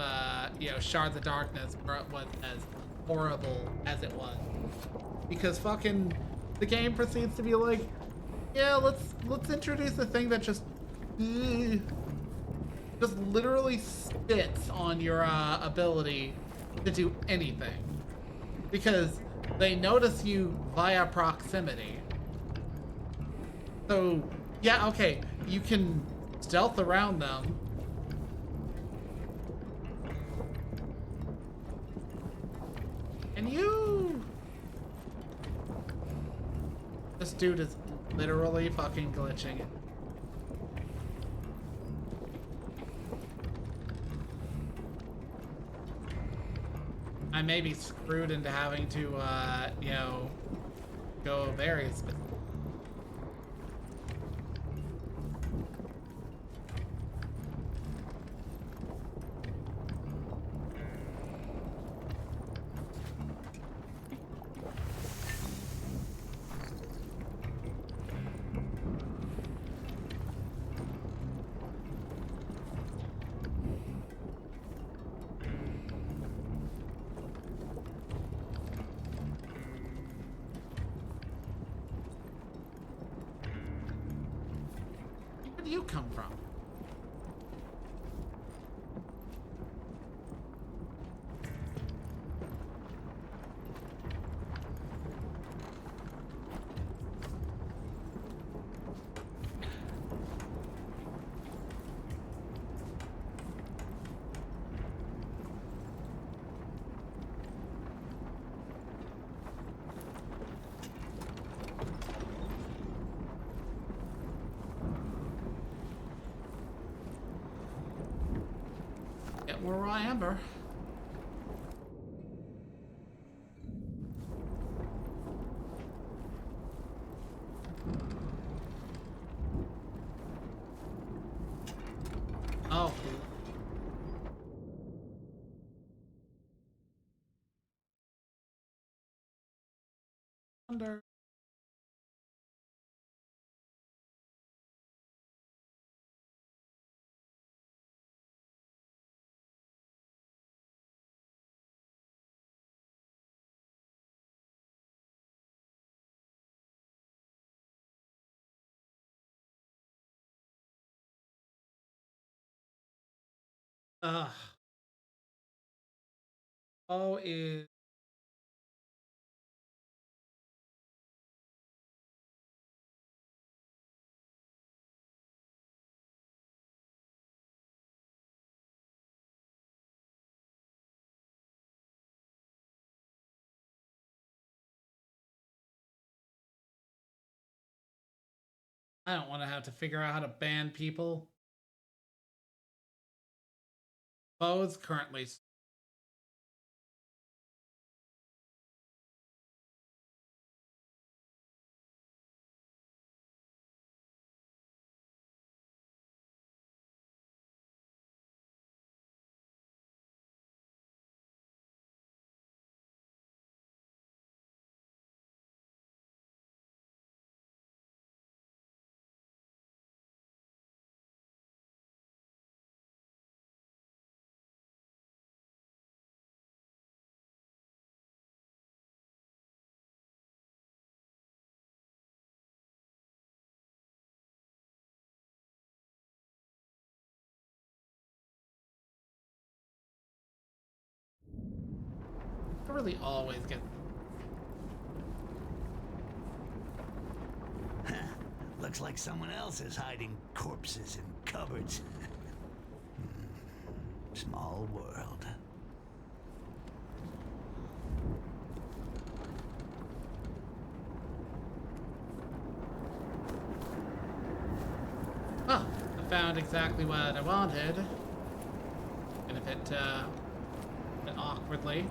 Shards of Darkness was as horrible as it was. Because fucking the game proceeds to be like, yeah, let's introduce a thing that just literally spits on your ability to do anything. Because they notice you via proximity. So, yeah, okay, you can stealth around them. And this dude is literally fucking glitching. I may be screwed into having to, go very specific. Where do you come from? more raw amber. Oh. Under. Ugh. Oh, is. I don't want to have to figure out how to ban people. Bo's currently. I really always get. Looks like someone else is hiding corpses in cupboards. Small world. Oh, I found exactly what I wanted. And a bit awkwardly.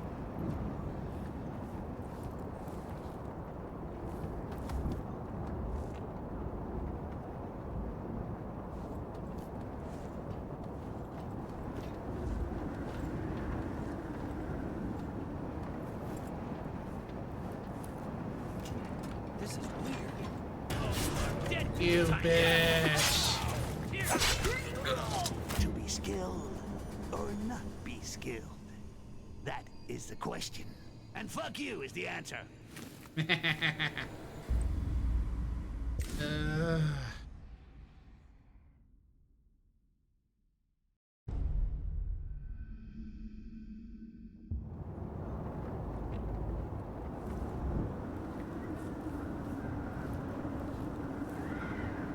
This is weird. Dead You tiny bitch. To be skilled or not be skilled? That is the question. And fuck you is the answer.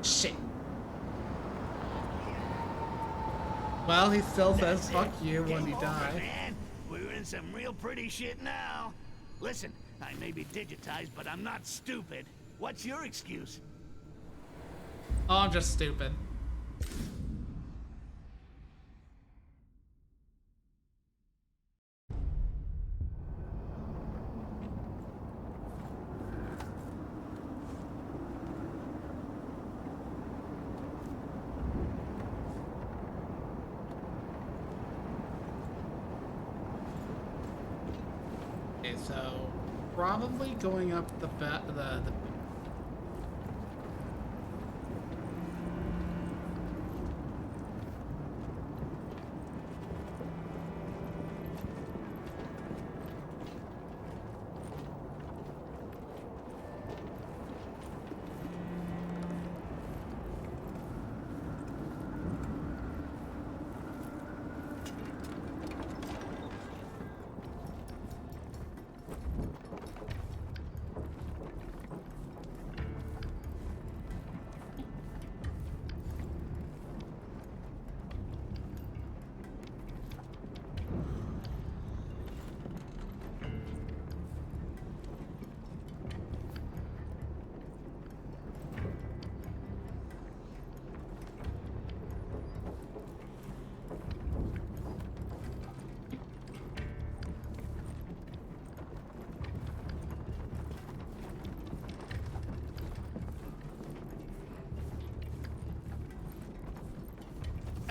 Shit. Well, he still says fuck you when he Game over, dies. man. We're in some real pretty shit now. Listen, I may be digitized, but I'm not stupid. What's your excuse? Oh, I'm just stupid. Okay, so probably going up the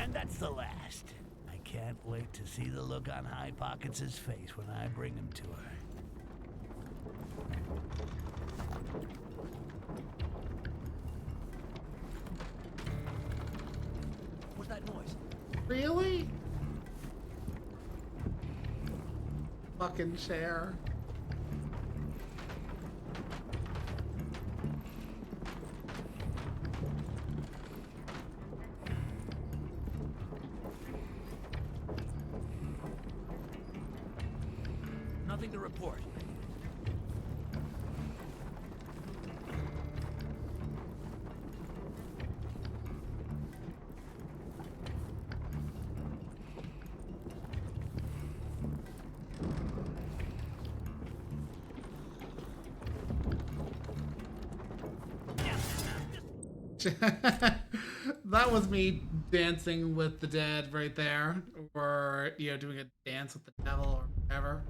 And that's the last. I can't wait to see the look on High Pockets' face when I bring him to her. What's that noise? Really? Fucking chair. Nothing to report. That was me dancing with the dead right there, or doing a dance with the devil or whatever.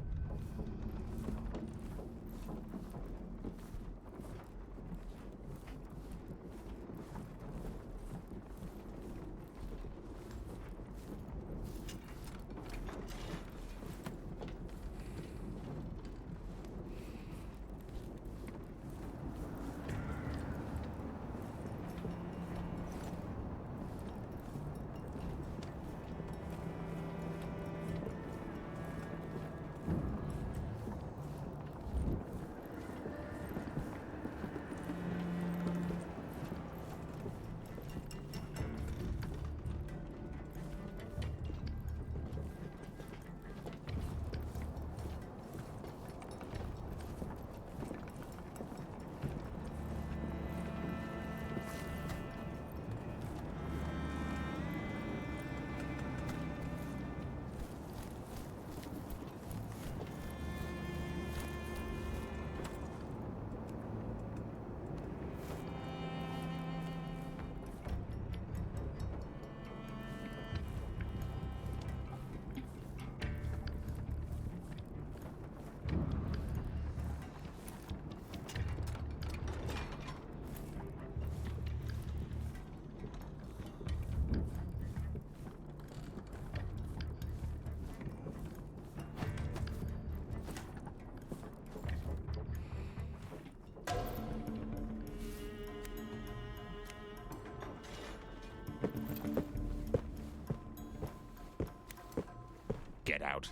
Get out.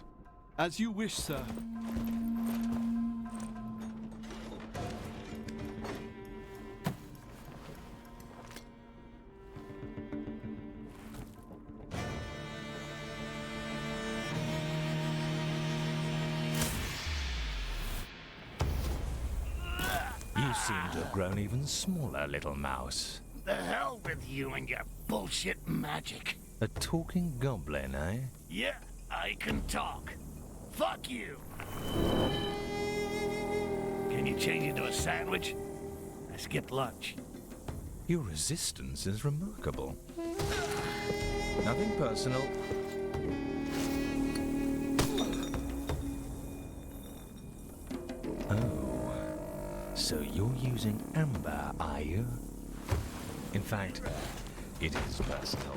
As you wish, sir. You seem to have grown even smaller, little mouse. The hell with you and your bullshit magic. A talking goblin, eh? Yeah, I can talk. Fuck you! Can you change into a sandwich? I skipped lunch. Your resistance is remarkable. Nothing personal. Oh, so you're using amber, are you? In fact, it is personal.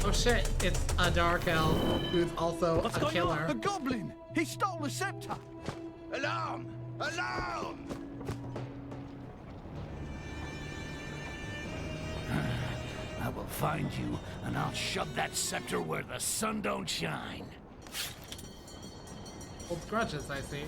Oh shit, it's a dark elf who's also a killer. A goblin! He stole the scepter! Alarm! Alarm! I will find you, and I'll shove that scepter where the sun don't shine. Holds grudges, I see.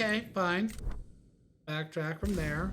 Okay, fine. Backtrack from there.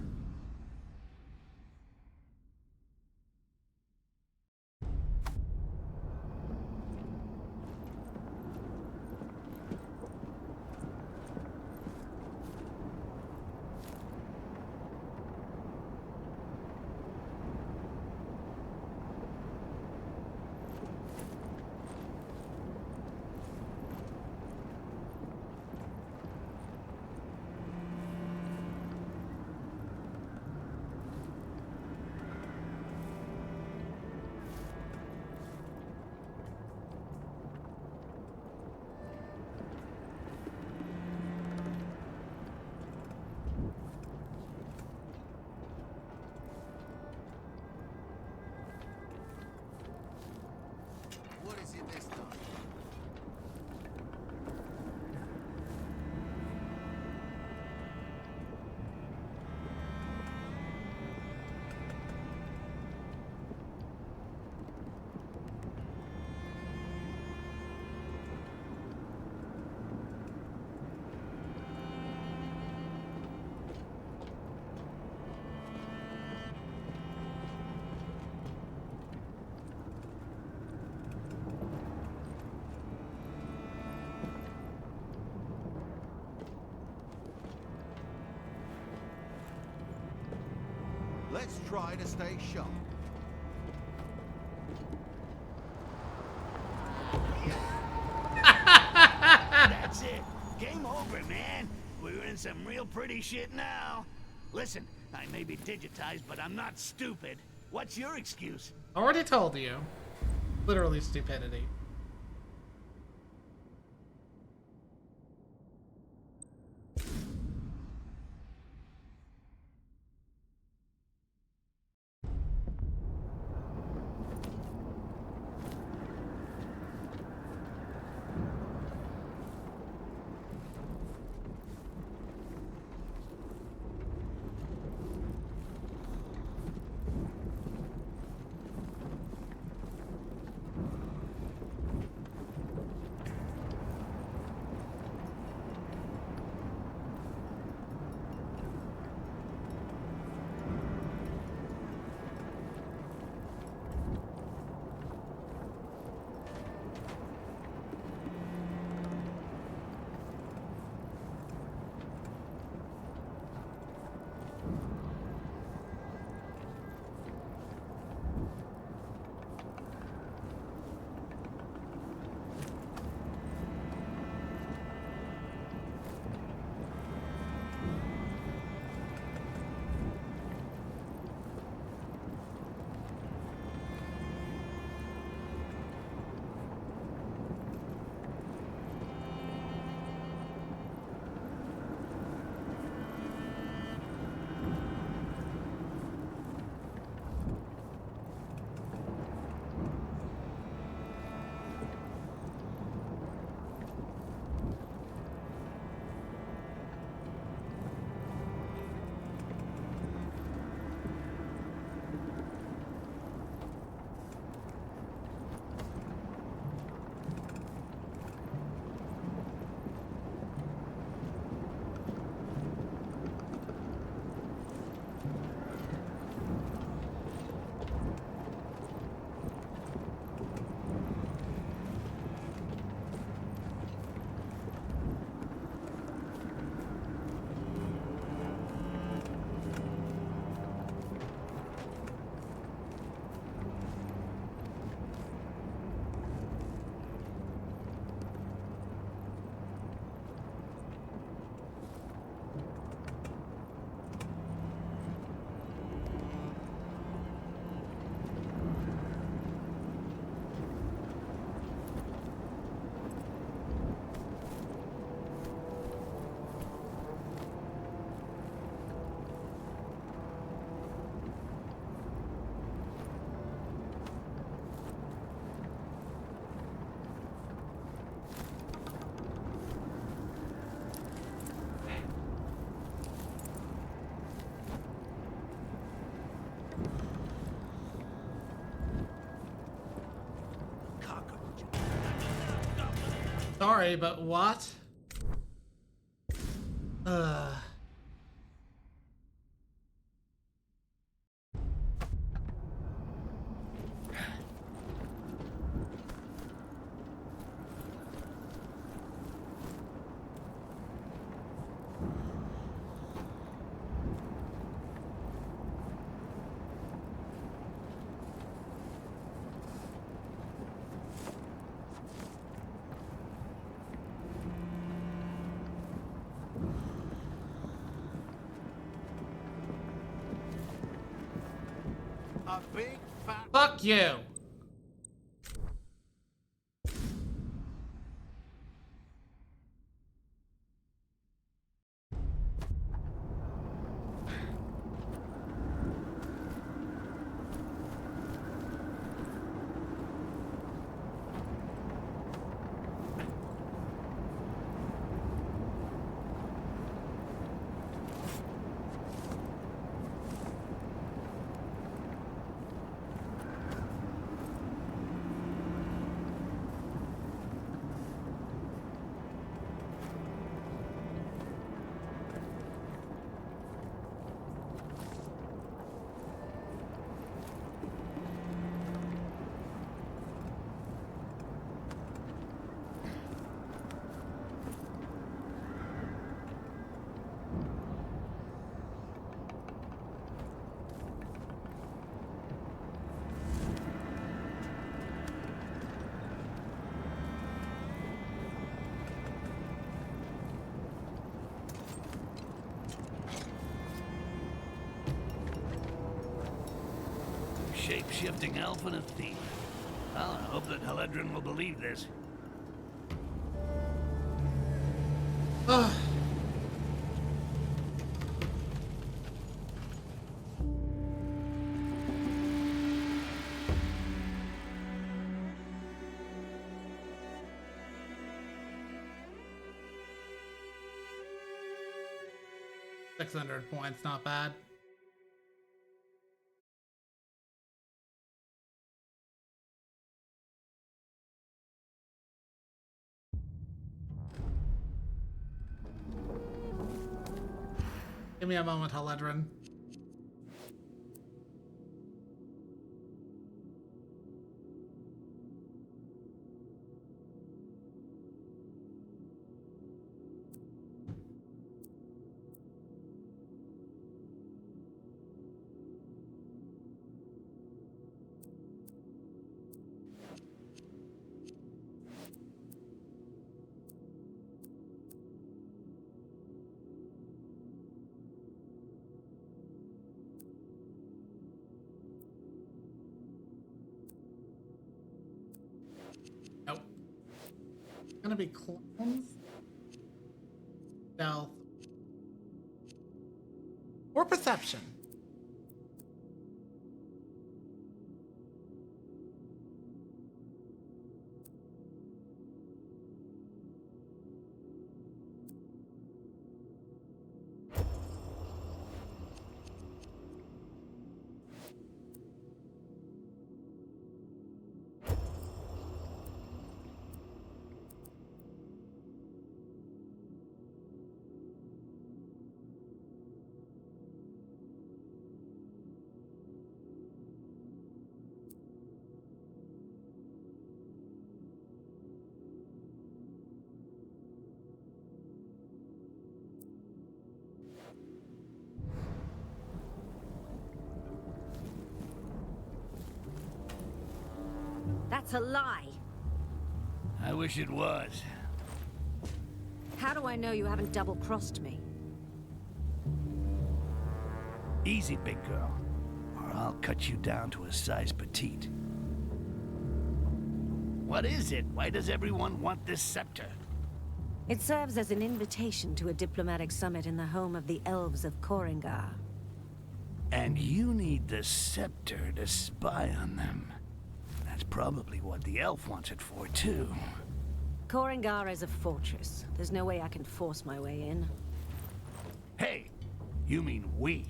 What is it this time? Let's try to stay sharp. That's it. Game over, man. We're in some real pretty shit now. Listen, I may be digitized, but I'm not stupid. What's your excuse? Already told you. Literally stupidity. Sorry, but what? Ugh. A big fat... Fuck you. Shape-shifting elf and a thief. Well, I hope that Haledrin will believe this. Ugh. 600 points, not bad. Give me a moment, Haledrin. Nope. It's gonna be clones, stealth, or perception. That's a lie. I wish it was. How do I know you haven't double-crossed me? Easy, big girl, or I'll cut you down to a size petite. What is it? Why does everyone want this scepter? It serves as an invitation to a diplomatic summit in the home of the elves of Koringar. And you need the scepter to spy on them. That's probably what the elf wants it for, too. Koringar is a fortress. There's no way I can force my way in. Hey, you mean we.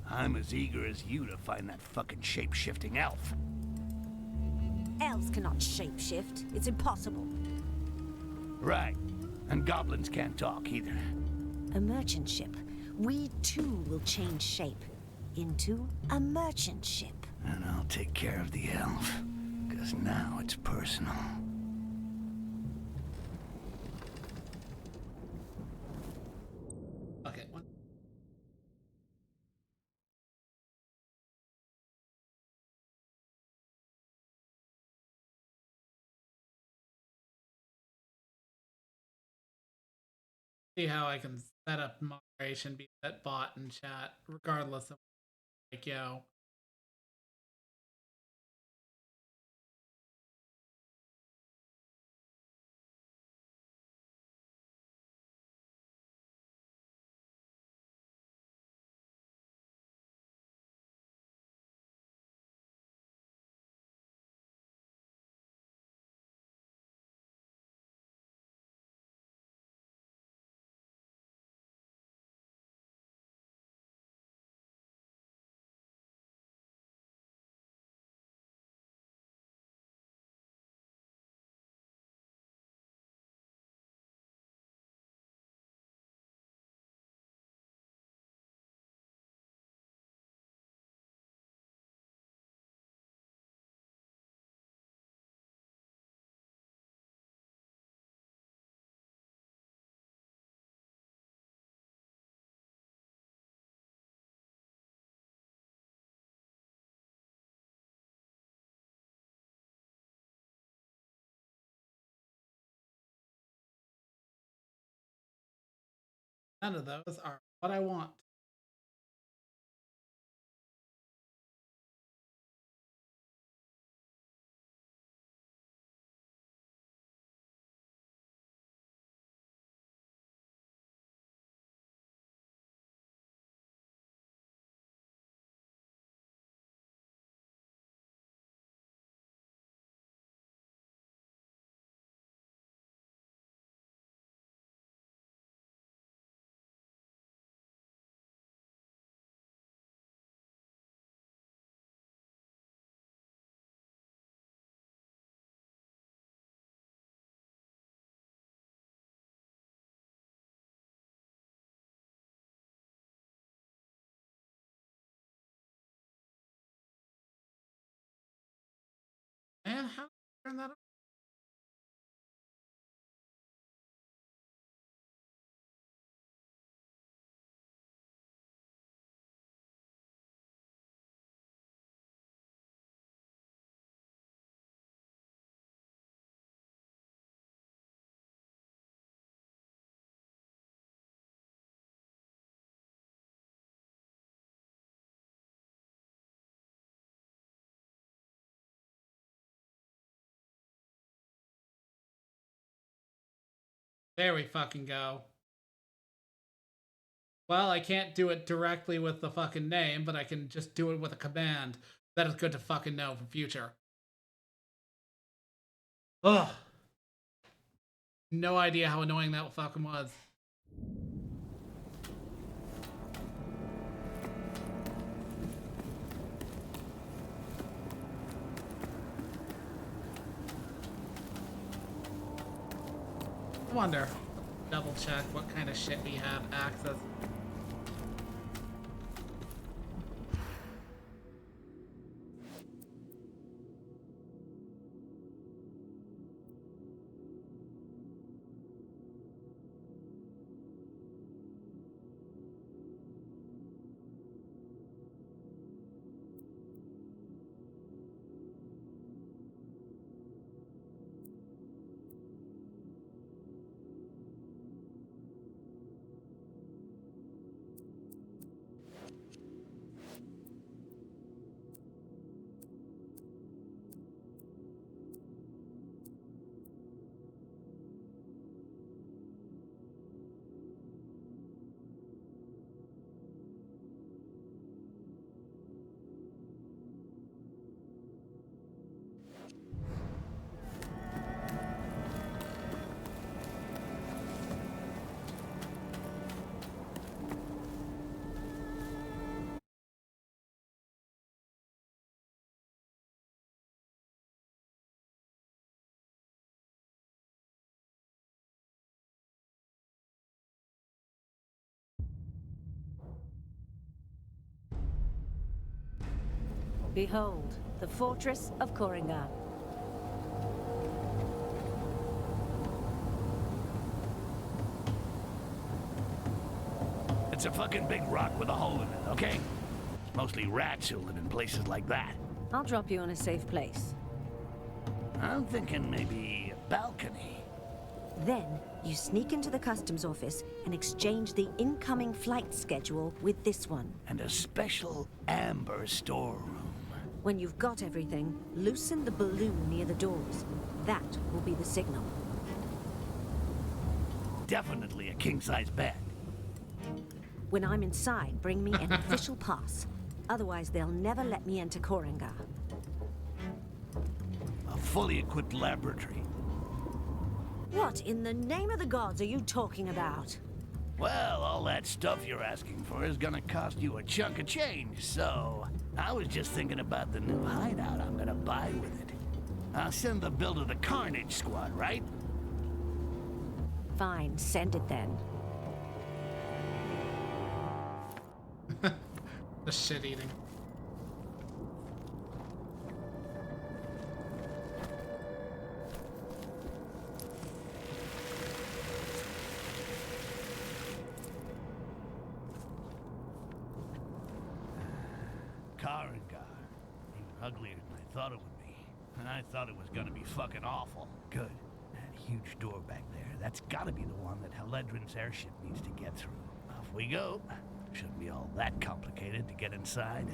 I'm as eager as you to find that fucking shape-shifting elf. Elves cannot shapeshift. It's impossible. Right. And goblins can't talk either. a merchant ship. We too will change shape into a merchant ship. And I'll take care of the elf, because now it's personal. Okay. See how I can set up moderation, be that bot in chat, regardless of like yo. None of those are what I want. Man, how do I turn that up? There we fucking go. Well, I can't do it directly with the fucking name, but I can just do it with a command. That is good to fucking know for future. Ugh. No idea how annoying that fucking was. I wonder. Double check what kind of shit we have access. Behold, the fortress of Koringa. It's a fucking big rock with a hole in it, okay? It's mostly rats who live in places like that. I'll drop you in a safe place. I'm thinking maybe a balcony. Then, you sneak into the customs office and exchange the incoming flight schedule with this one. And a special amber storeroom. When you've got everything, loosen the balloon near the doors. That will be the signal. Definitely a king-size bed. When I'm inside, bring me an official pass. Otherwise, they'll never let me into Koringa. A fully equipped laboratory. What in the name of the gods are you talking about? Well, all that stuff you're asking for is gonna cost you a chunk of change, so I was just thinking about the new hideout I'm gonna buy with it. I'll send the bill to the Carnage Squad, right? Fine, send it then. The shit eating. Karangar. Even uglier than I thought it would be. And I thought it was gonna be fucking awful. Good. That huge door back there, that's gotta be the one that Haledrin's airship needs to get through. Off we go. Shouldn't be all that complicated to get inside.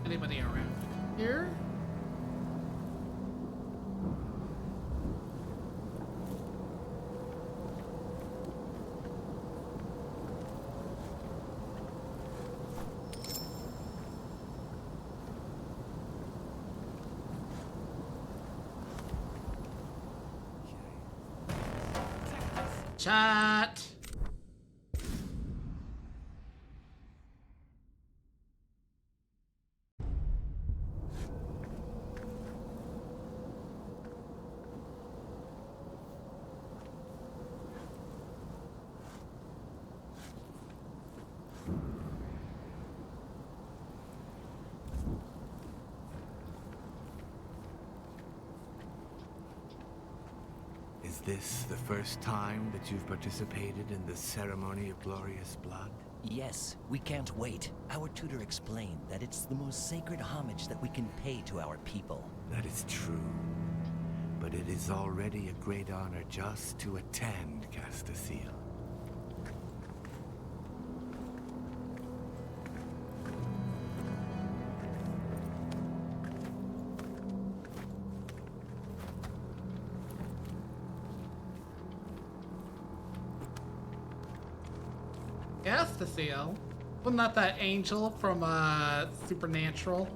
Anybody around here? Chat. Is this the first time that you've participated in the ceremony of glorious blood? Yes, we can't wait. Our tutor explained that it's the most sacred homage that we can pay to our people. That is true. But it is already a great honor just to attend Castaseal. Castaseal? Wasn't that angel from Supernatural?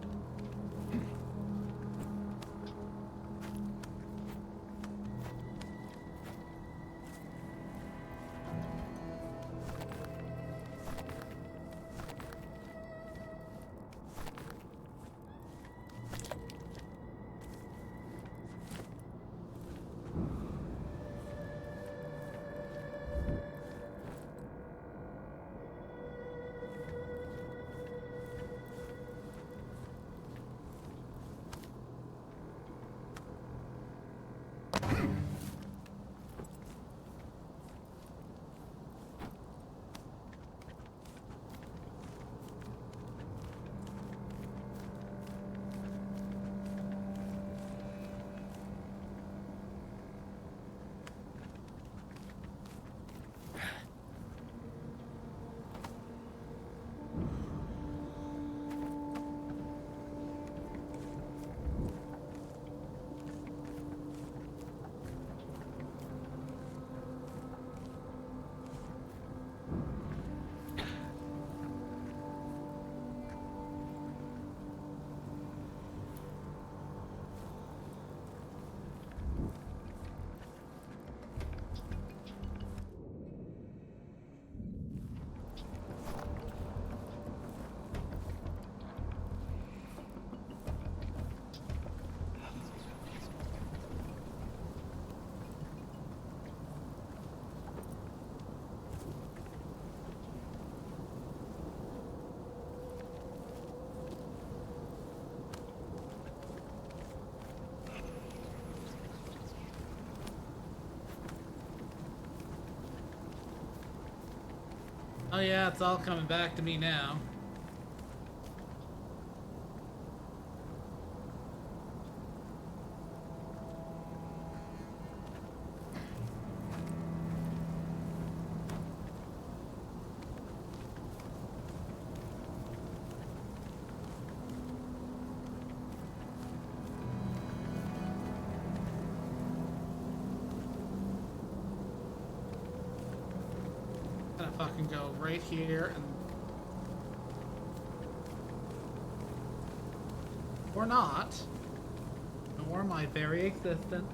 Oh yeah, it's all coming back to me now. Gonna fucking go right here and... Or not. Or my very existence.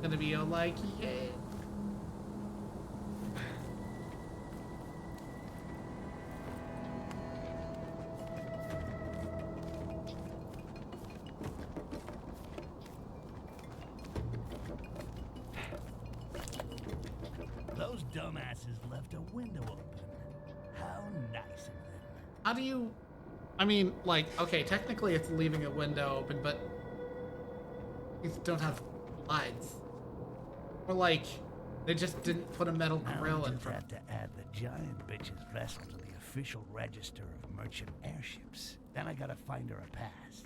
Gonna be all like, yay. Those dumbasses left a window open. How nice of them. How do you... I mean, like, okay, technically it's leaving a window open, but these don't have lights. Or like, they just didn't put a metal Now grill I in just front. have to add the giant bitch's vessel to the official register of merchant airships. Then I gotta find her a pass.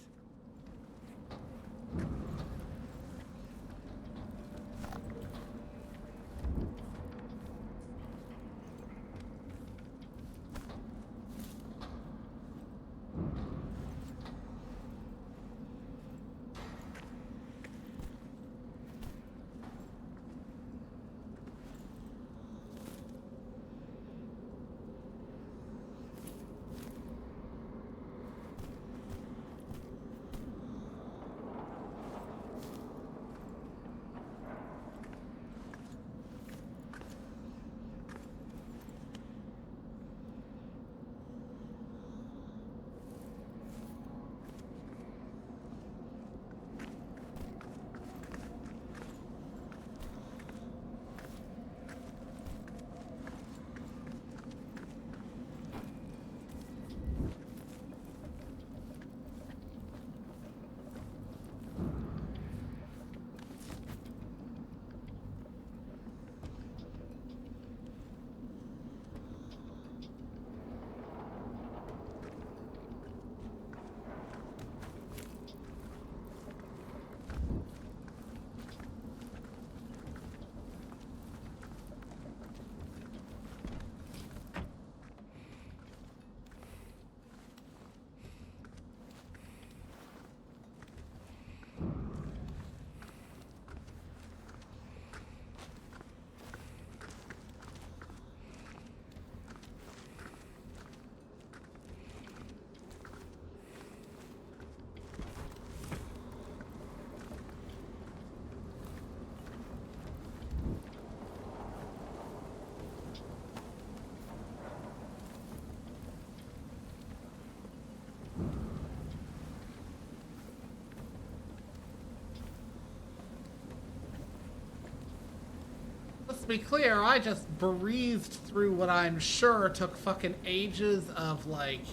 Let's be clear, I just breezed through what I'm sure took fucking ages of, like,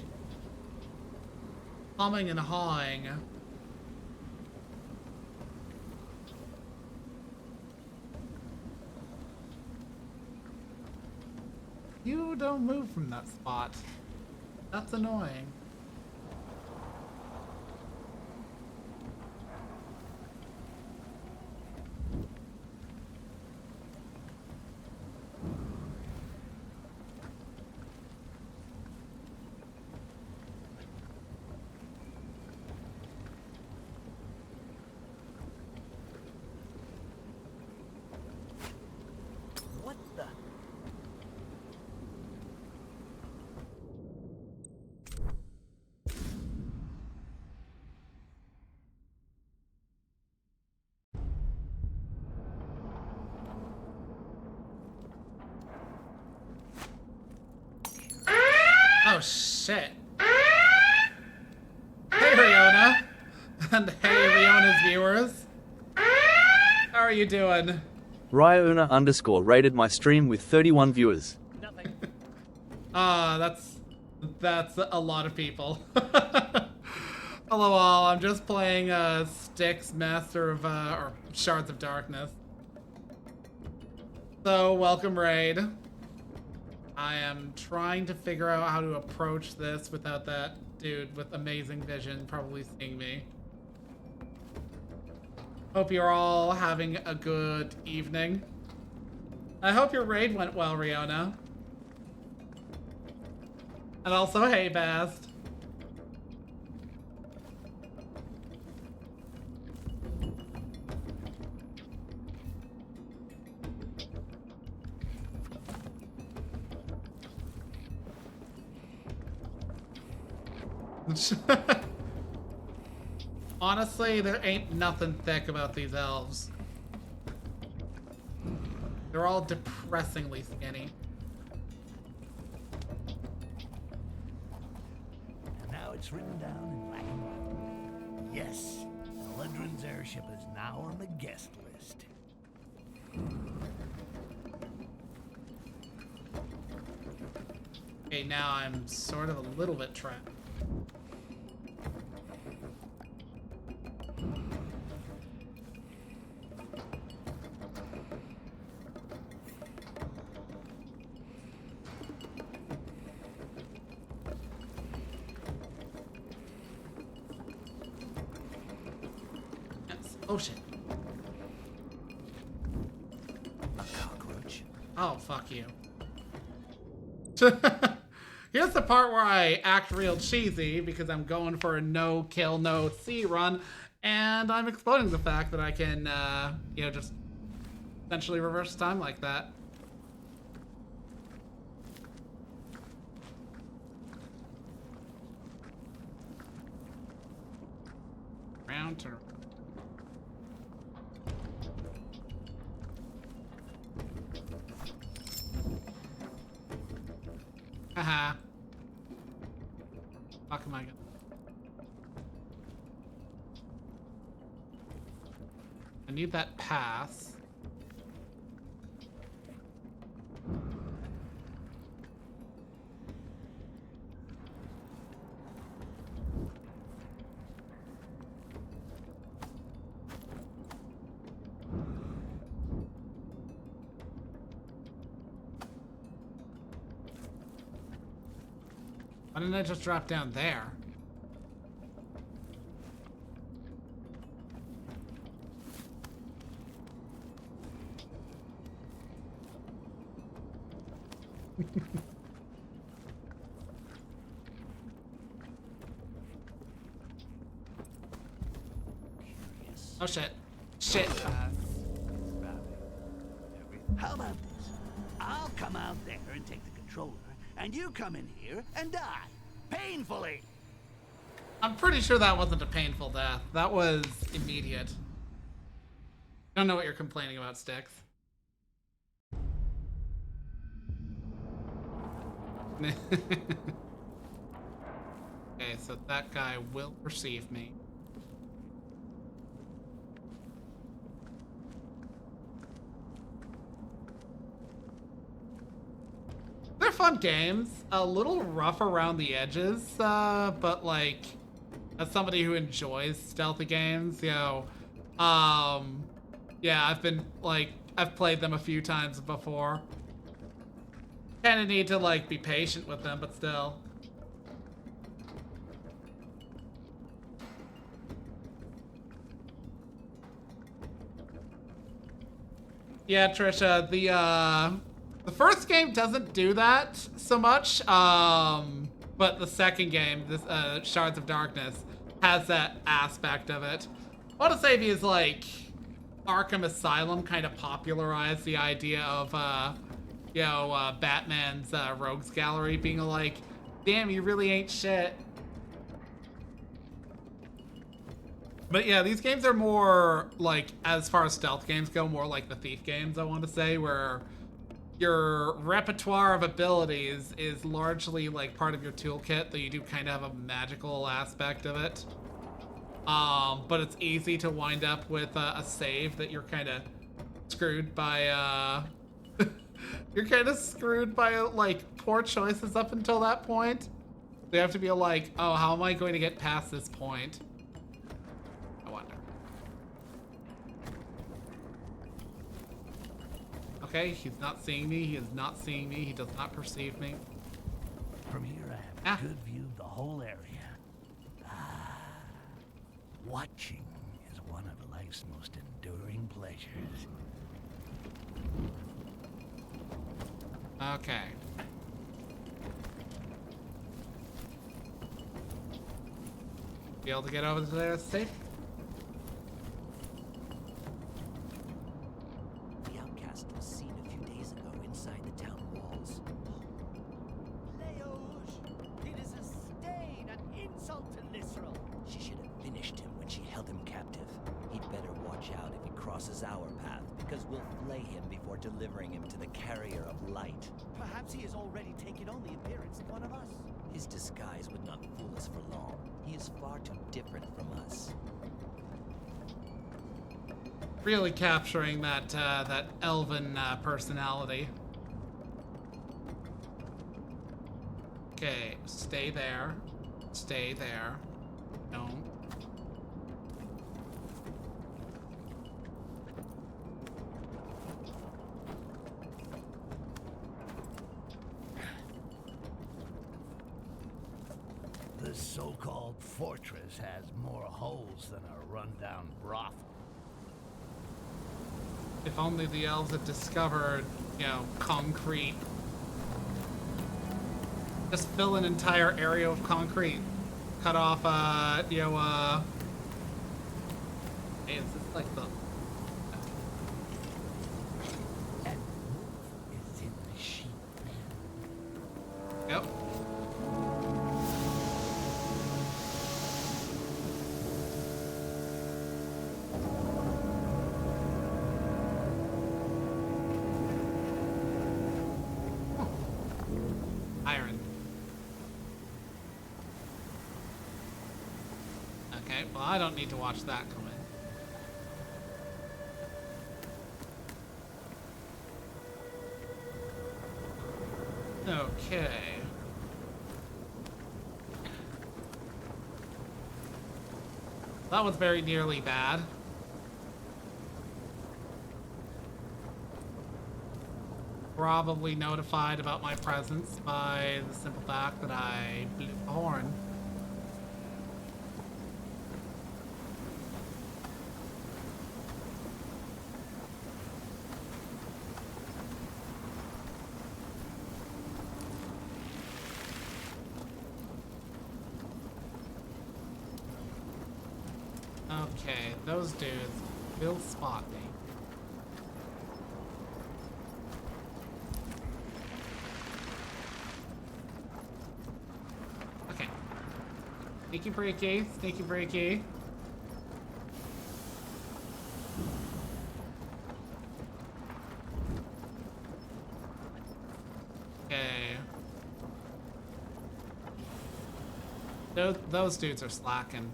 humming and hawing. You don't move from that spot. That's annoying. What the? Oh shit. Hey Riona. And hey Riona's viewers. How are you doing? Ryona_ rated my stream with 31 viewers. Nothing. That's a lot of people. Hello all, I'm just playing Styx, Master of or Shards of Darkness. So welcome raid. I am trying to figure out how to approach this without that dude with amazing vision probably seeing me. Hope you're all having a good evening. I hope your raid went well, Riona. And also, hey, Bast. Honestly, there ain't nothing thick about these elves. They're all depressingly skinny. And now it's written down in black and white. Yes, Eledrin's airship is now on the guest list. Okay, now I'm sort of a little bit trapped. Oh shit. A cockroach. Oh, fuck you. Here's the part where I act real cheesy because I'm going for a no kill, no C run, and I'm exploding the fact that I can, you know, just essentially reverse time like that. Round to haha. Fuck am I gonna... I need that pass. Why didn't I just drop down there? Oh shit. Shit. How about this? I'll come out there and take the controller, and you come in here and die. Painfully. I'm pretty sure that wasn't a painful death. That was immediate. I don't know what you're complaining about, Sticks. Okay, so that guy will perceive me. They're fun games. A little rough around the edges, but like, as somebody who enjoys stealthy games, you know, yeah, I've played them a few times before. Kind of need to like be patient with them, but still. Yeah, Trisha, the first game doesn't do that so much, but the second game, this Shards of Darkness, has that aspect of it. I want to say because like Arkham Asylum kind of popularized the idea of you know, Batman's rogues gallery being like, damn, you really ain't shit. But yeah, these games are more like, as far as stealth games go, more like the Thief games, I want to say, where your repertoire of abilities is largely like part of your toolkit, though you do kind of have a magical aspect of it. But it's easy to wind up with a save that you're kind of screwed by, you're kind of screwed by like poor choices up until that point. You have to be like, oh, how am I going to get past this point? I wonder. Okay, he's not seeing me. He is not seeing me. He does not perceive me. From here, I have Ah. a good view of the whole area. Watching is one of life's most enduring pleasures. Okay. Be able to get over to there safe? The outcast was seen a few days ago inside the town walls. Leosh, it is a stain, an insult to Lisrel. She should have finished him when she held him captive. He'd better watch out if he crosses our path, because we'll flay him before delivering him to the carrier of light. Perhaps he has already taken on the appearance of one of us. His disguise would not fool us for long. He is far too different from us. Really capturing that elven personality. Okay, stay there. Stay there. Don't. This so-called fortress has more holes than a rundown brothel. If only the elves had discovered, you know, concrete. Just fill an entire area with concrete. Cut off, Hey, is this like the... That wolf is in the sheep. Yep. Iron. Okay, well, I don't need to watch that come in. Okay. That was very nearly bad. Probably notified about my presence by the simple fact that I blew the horn. Okay, those dudes will spot me. Okay. Sneaky breaky, sneaky breaky. Okay. Those dudes are slacking.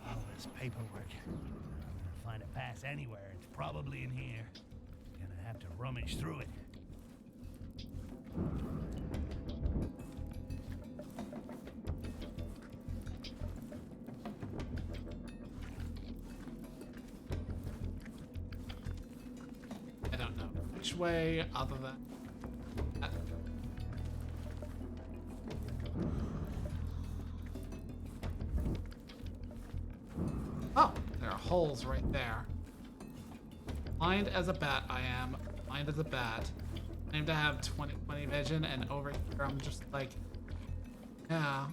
All this paperwork. I'm gonna find a pass anywhere. It's probably in here. Gonna have to rummage through it. I don't know which way other than... Oh, there are holes right there. Blind as a bat I am. Blind as a bat. I aim to have 20/20 vision, and over here I'm just like... Yeah.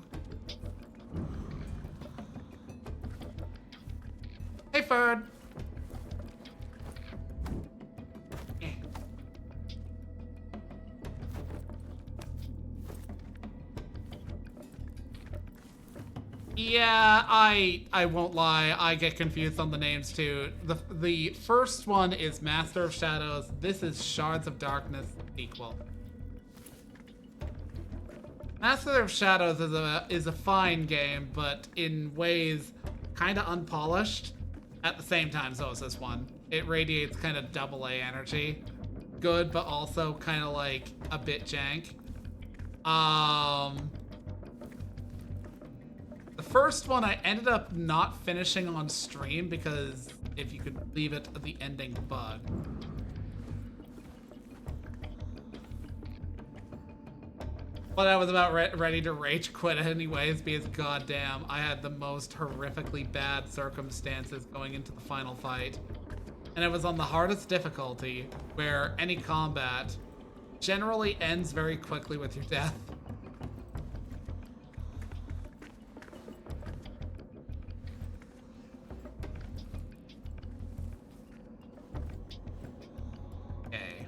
Hey, Ferd! Eh. Yeah, I won't lie. I get confused on the names too. The first one is Master of Shadows. This is Shards of Darkness sequel. Master of Shadows is a fine game, but in ways kind of unpolished. At the same time, so is this one. It radiates kind of double A energy. Good, but also kind of like a bit jank. The first one I ended up not finishing on stream because if you could leave it, the ending bug. But I was about ready to rage quit anyways because goddamn, I had the most horrifically bad circumstances going into the final fight. And it was on the hardest difficulty where any combat generally ends very quickly with your death. Okay.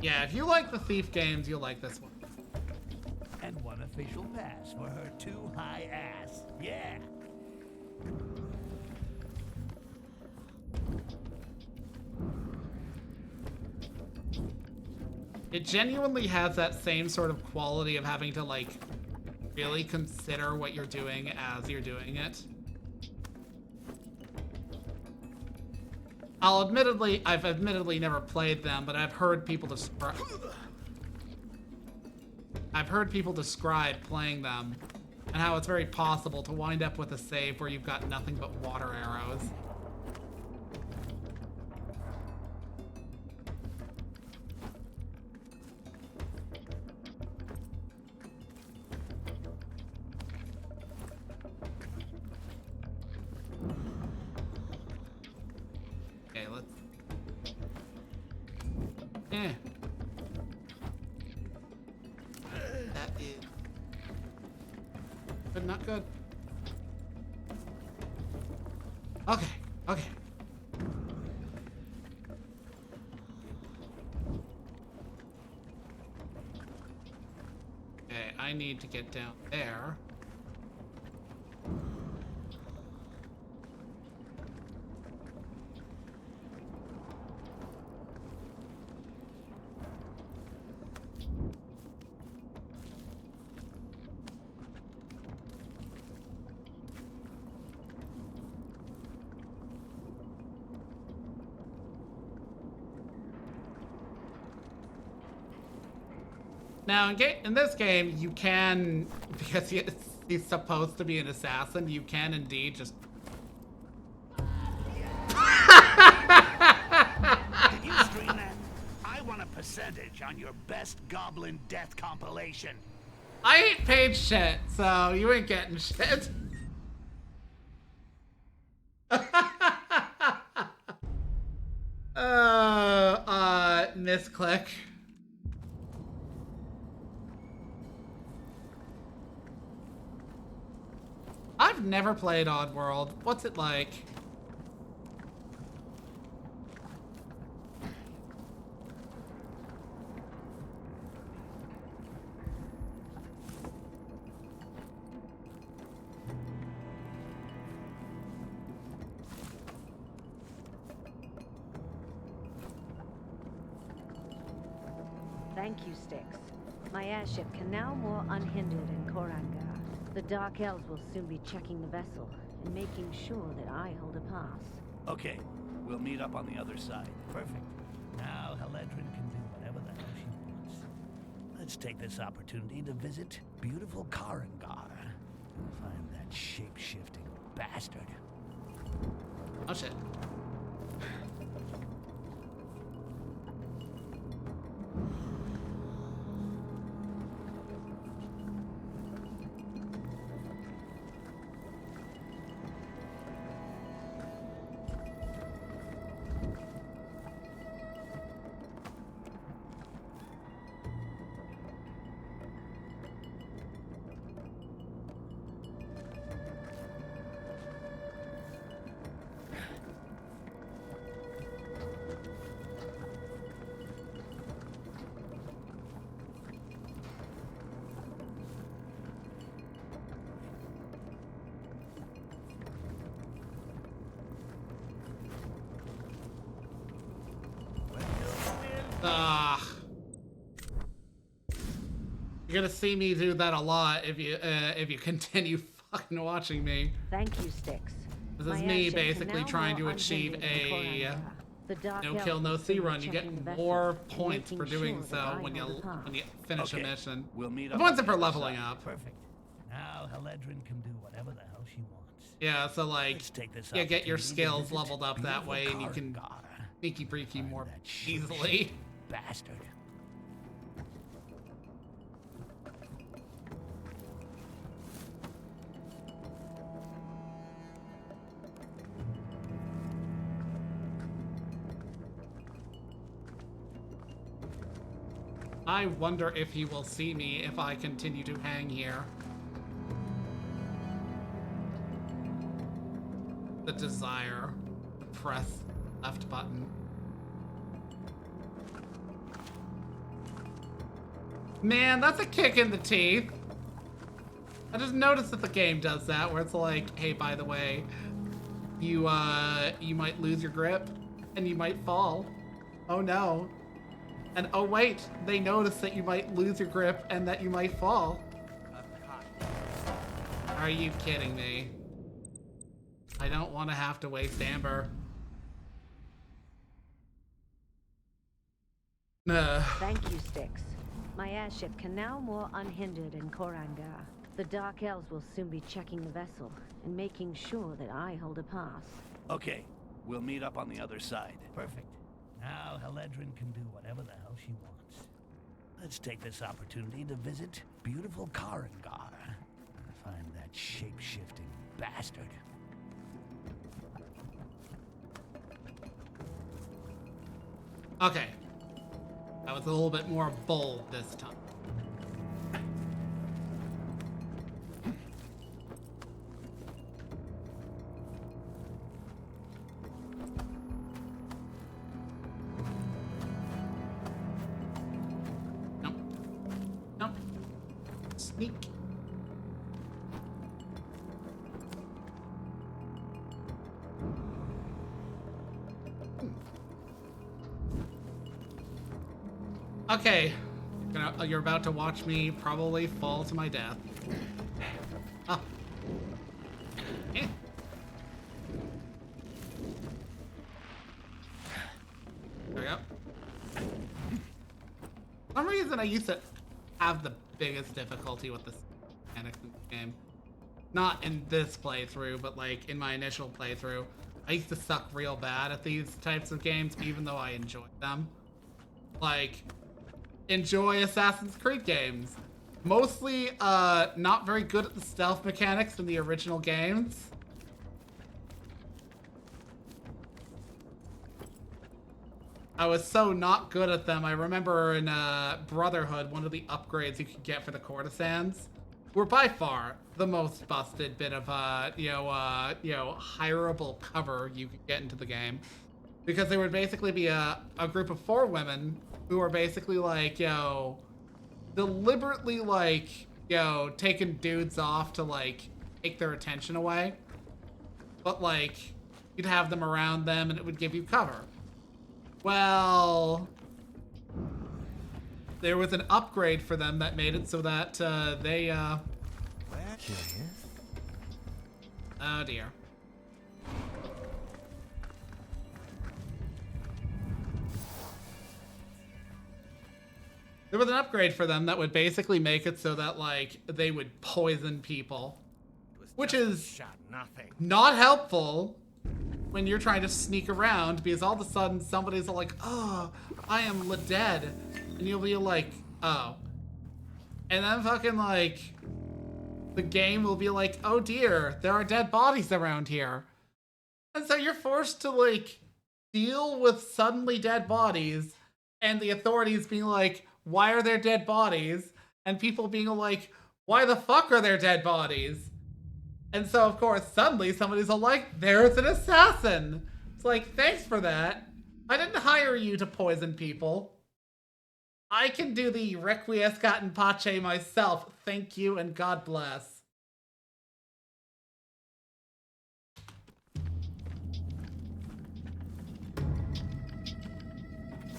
Yeah, if you like the Thief games, you'll like this one. And one official pass for her too high ass. Yeah. It genuinely has that same sort of quality of having to, like, really consider what you're doing as you're doing it. I've admittedly never played them, but I've heard people describe playing them and how it's very possible to wind up with a save where you've got nothing but water arrows. Okay, let's... That is... But not good. Okay, okay. Okay, I need to get down there. Now, in this game, you can, because he's supposed to be an assassin, you can indeed just... Did you stream that? I want a percentage on your best goblin death compilation. I ain't paid shit, so you ain't getting shit. Misclick. I've never played Oddworld. What's it like? Thank you, Styx. My airship can now moor unhindered in Korangar. The Dark Elves will soon be checking the vessel and making sure that I hold a pass. Okay, we'll meet up on the other side. Perfect. Now Heledrin can do whatever the hell she wants. Let's take this opportunity to visit beautiful Korangar and find that shape-shifting bastard. Oh shit. Ugh. You're gonna see me do that a lot if you continue fucking watching me. Thank you, Styx. This My is me airship can basically now trying to more achieve unhindered in a Koranga. The Dark no Elves kill, no will see soon be run. You get checking the vessel more and points for making doing sure so that I when you hold the pass. finish a Okay, mission. we'll meet The up points on are for the other leveling side. up. Perfect. Now Heledrin can do whatever the hell she wants. Yeah, so like, Let's take this yeah, get your opportunity to skills visit leveled up that beautiful way, and you can Karangar. sneaky breaky Find more that easily. bastard. I wonder if he will see me if I continue to hang here. The desire to press left button. Man, that's a kick in the teeth. I just noticed that the game does that, where it's like, hey, by the way, you might lose your grip and you might fall. Oh no. And oh wait, they notice that you might lose your grip and that you might fall. Are you kidding me? I don't want to have to waste Amber. Thank you, Styx. My airship can now more unhindered in Koranga. The Dark Elves will soon be checking the vessel and making sure that I hold a pass. Okay, we'll meet up on the other side. Perfect. Now Heledrin can do whatever the hell she wants. Let's take this opportunity to visit beautiful Karangar. Find that shape-shifting bastard. Okay. That was a little bit more bold this time. Nope. Nope. Sneak. Okay, you're about to watch me probably fall to my death. Ah. Eh. There we go. For some reason I used to have the biggest difficulty with this mechanics in the game. Not in this playthrough, but like in my initial playthrough. I used to suck real bad at these types of games, even though I enjoyed them. Like, enjoy Assassin's Creed games. Mostly not very good at the stealth mechanics in the original games. I was so not good at them. I remember in Brotherhood, one of the upgrades you could get for the courtesans were by far the most busted bit of hireable cover you could get into the game, because there would basically be a group of 4 women who are basically like, deliberately like, taking dudes off to like take their attention away. But like, you'd have them around them and it would give you cover. Well, there was an upgrade for them that made it so that they oh dear. There was an upgrade for them that would basically make it so that, like, they would poison people. Which is not helpful when you're trying to sneak around, because all of a sudden somebody's like, oh, I am dead. And you'll be like, oh. And then fucking, like, the game will be like, oh dear, there are dead bodies around here. And so you're forced to, like, deal with suddenly dead bodies, and the authorities being like, why are there dead bodies? And people being like, why the fuck are there dead bodies? And so, of course, suddenly somebody's all like, there's an assassin. It's like, thanks for that. I didn't hire you to poison people. I can do the Requiescat in Pace myself. Thank you and God bless.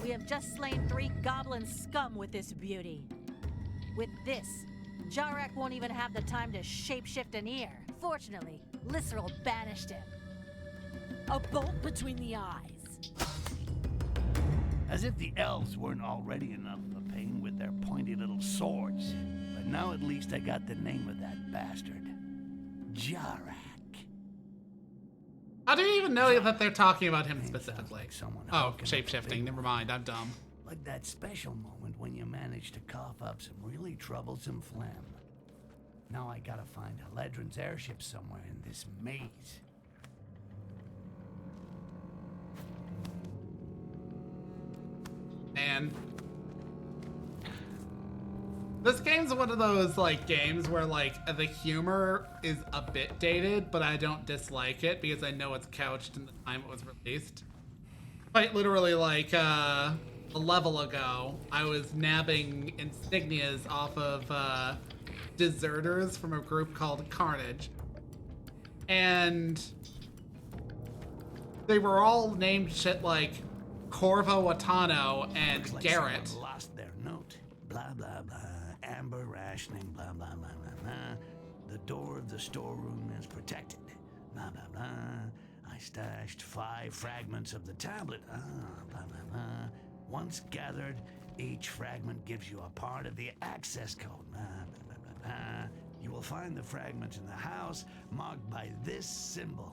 We We have just slain 3 goblin scum with this beauty. With this, Jarak won't even have the time to shapeshift an ear. Fortunately, Lisserl banished him. A bolt between the eyes. As if the elves weren't already enough of a pain with their pointy little swords. But now at least I got the name of that bastard. Jarak. How do you even know that they're talking about him specifically? Like someone Oh, hooking up a shape-shifting. big Never one. mind. I'm dumb. Like that special moment when you manage to cough up some really troublesome phlegm. Now I gotta find Haledron's airship somewhere in this maze. And this game's one of those like games where like the humor is a bit dated, but I don't dislike it because I know it's couched in the time it was released. Quite literally, like a level ago, I was nabbing insignias off of deserters from a group called Carnage, and they were all named shit like Corvo Watano and Looks like Garrett. someone lost their note. Blah blah blah. Amber rationing. Blah blah blah blah blah. The door of the storeroom is protected. Blah blah blah. I stashed 5 fragments of the tablet. Blah blah blah. Once gathered, each fragment gives you a part of the access code. Blah blah blah blah. You will find the fragment in the house marked by this symbol.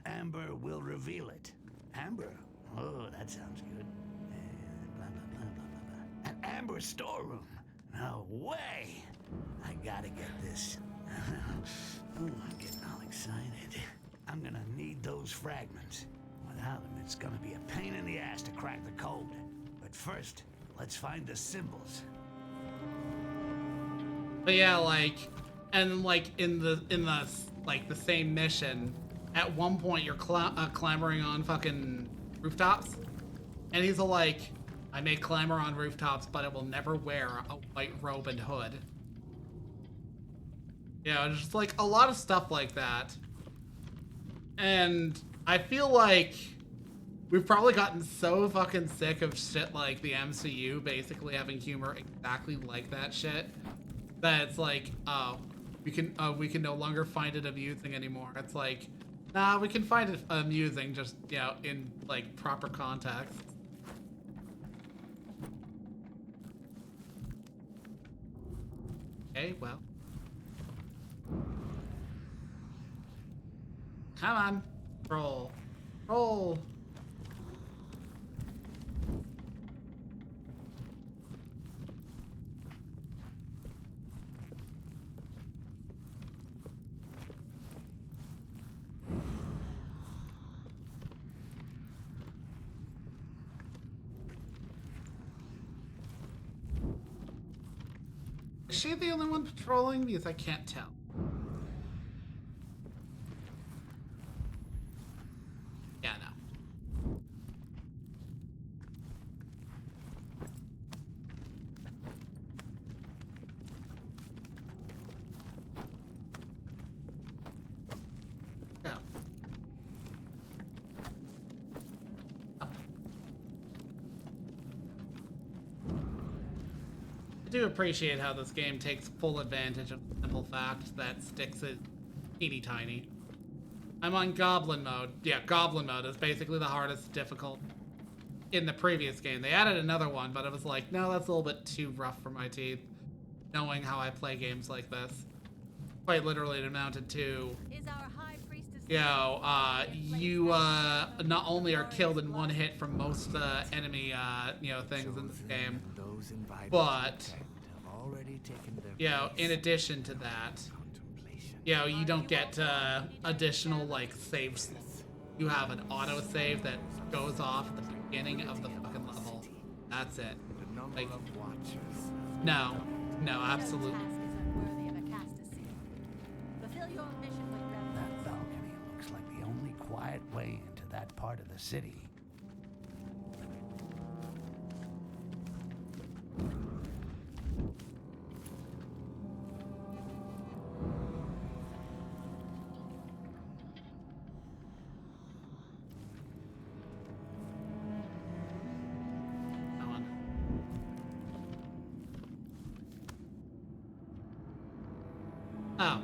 Amber will reveal it. Amber? Oh, that sounds good. And blah, blah, blah, blah, blah, blah. An Amber storeroom. No way. I gotta get this. Oh, I'm getting all excited. I'm gonna need those fragments. Without them, it's gonna be a pain in the ass to crack the code. But first, let's find the symbols. But yeah, like, and like in the like the same mission, at one point you're clambering on fucking rooftops, and he's like, I may clamber on rooftops, but I will never wear a white robe and hood. Yeah, just like a lot of stuff like that. And I feel like we've probably gotten so fucking sick of shit like the MCU basically having humor exactly like that shit, that it's like, oh, we can no longer find it amusing anymore. It's like, nah, we can find it amusing, just, you know, in like proper context. Okay, well. Come on. Roll. Roll. Is she the only one patrolling? Because I can't tell. Yeah, no. Go. Up. I do appreciate how this game takes full advantage of the simple fact that Styx is teeny tiny. I'm on Goblin mode. Yeah, Goblin mode is basically the hardest difficult in the previous game. They added another one, but it was like, no, that's a little bit too rough for my teeth, knowing how I play games like this. Quite literally, it amounted to, Is our high priestess you know, you not only are killed in one hit from most enemy, you know, things in this game, but, you know, in addition to that, you know, you don't get additional, like, saves. You have an autosave that goes off at the beginning of the fucking level. That's it. Like, no, absolutely. task is unworthy of a Castaseed. Fulfill your mission with That reverence. balcony looks like the only quiet way into that part of the city. Oh.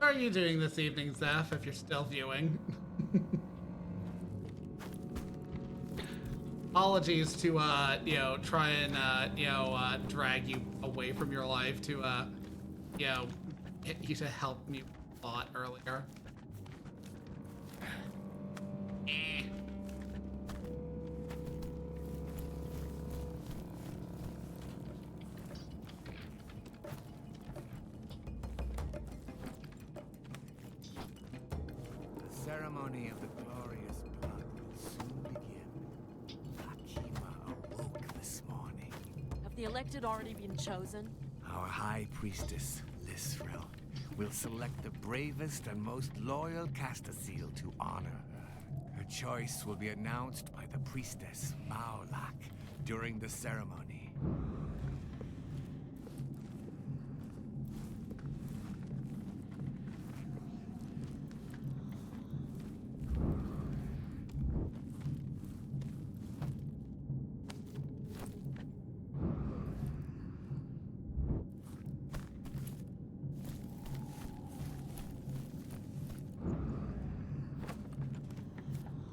What are you doing this evening, Zeph, if you're still viewing? Apologies to, you know, try and, drag you away from your life to, you know, get you to help me plot earlier. The ceremony of the glorious blood will soon begin. Hakima awoke this morning. Have the elected already been chosen? Our high priestess, Lisril, will select the bravest and most loyal Castaseal to honor her. Her choice will be announced by the priestess, Maolak, during the ceremony.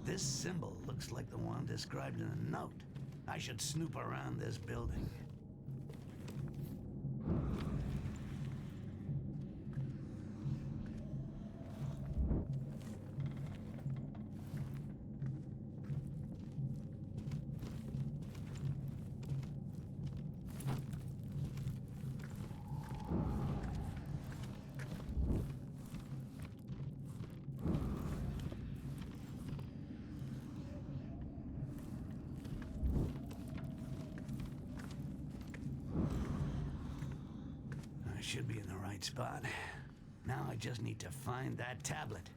This symbol looks like the one described in a note. I should snoop around this building. Should be in the right spot. Now I just need to find that tablet.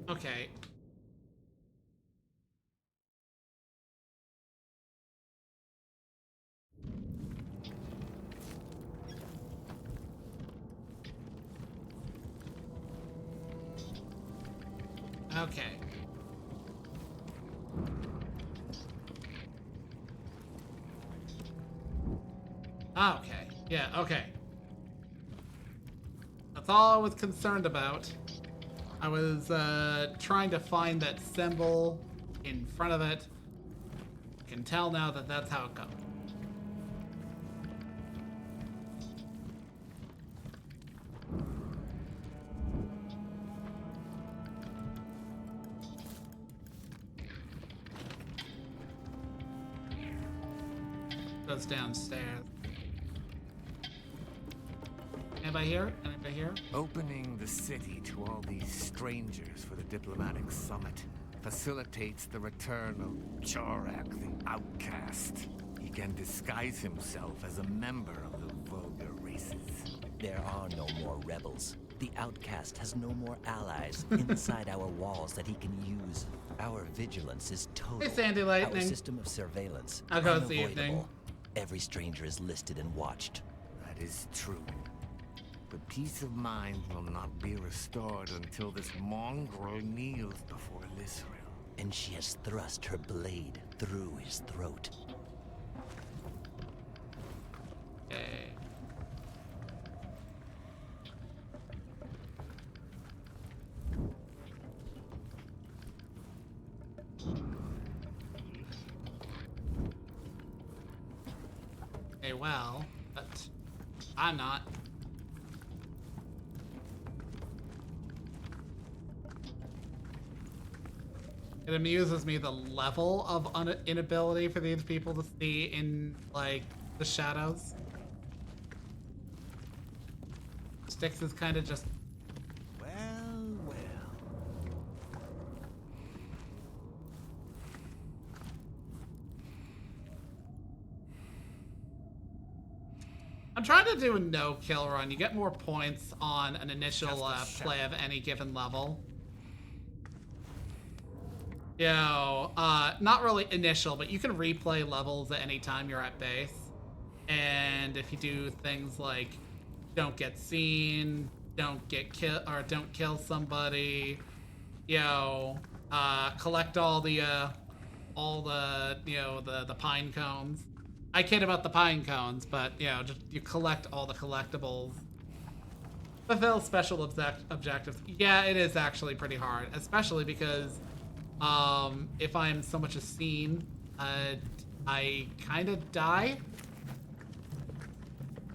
Okay. Okay. Okay. Yeah, okay. That's all I was concerned about. I was trying to find that symbol in front of it. I can tell now that that's how it goes. Goes downstairs. Anybody here? Anybody here? Opening the city to all these strangers for the diplomatic summit. facilitates the return of Jorak the Outcast. He can disguise himself as a member of the vulgar races. There are no more rebels. The Outcast has no more allies inside our walls that he can use. Our vigilance is total. Hey, Sandy Lightning. Our system of surveillance I'll go this unavoidable. evening. Every stranger is listed and watched. That is true. But peace of mind will not be restored until this mongrel kneels before Lisrael. And she has thrust her blade through his throat. Okay. Okay, well, but I'm not. It amuses me the level of inability for these people to see in, like, the shadows. Styx is kind of just... Well. I'm trying to do a no-kill run. You get more points on an initial play of any given level. Not really initial, but you can replay levels at any time you're at base. And if you do things like don't get seen, don't get killed, or don't kill somebody, collect all the pine cones. I kid about the pine cones, but just you collect all the collectibles. Fulfill special objectives. Yeah, it is actually pretty hard, especially because if I'm so much a scene, I kind of die.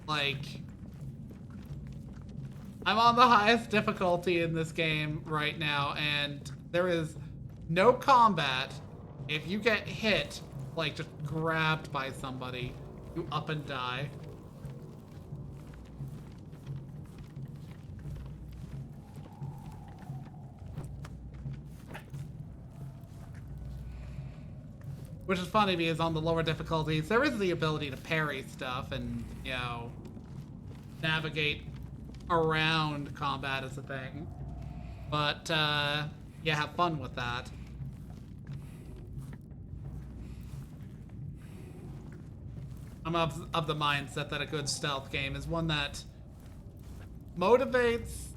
Like, I'm on the highest difficulty in this game right now, and there is no combat. If you get hit, like just grabbed by somebody, you up and die. Which is funny because on the lower difficulties, there is the ability to parry stuff and, navigate around combat as a thing. But, have fun with that. I'm of the mindset that a good stealth game is one that motivates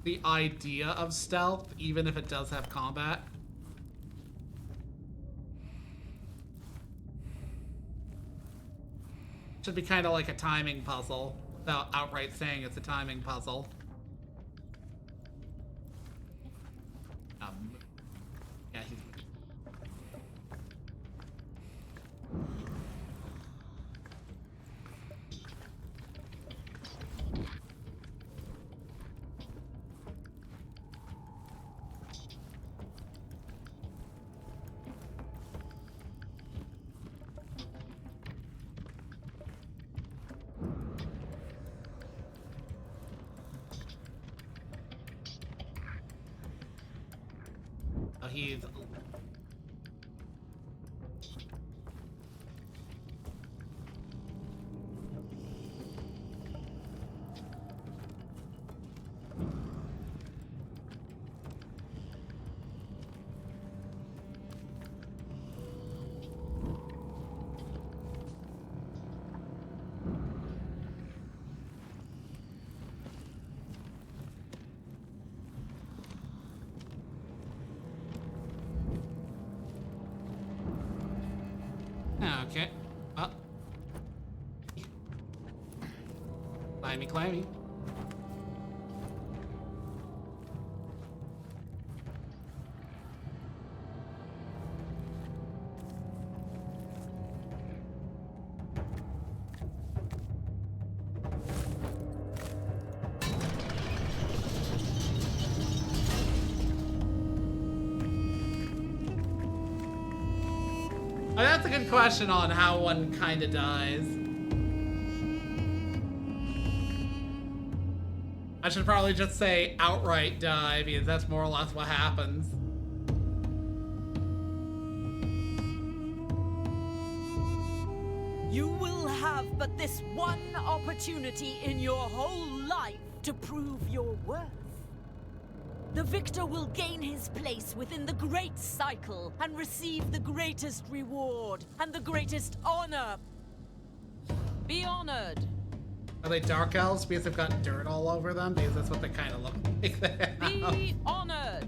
the idea of stealth, even if it does have combat. Should be kind of like a timing puzzle, without outright saying it's a timing puzzle. Yeah, he's... He's... Okay. Climby. That's a good question on how one kind of dies. I should probably just say outright die, because that's more or less what happens. but this one opportunity in your whole life to prove your worth. The victor will gain his place within the great cycle and receive the greatest reward and the greatest honor. Be honored. Are they dark elves because they've got dirt all over them? Because that's what they kind of look like. Be honored.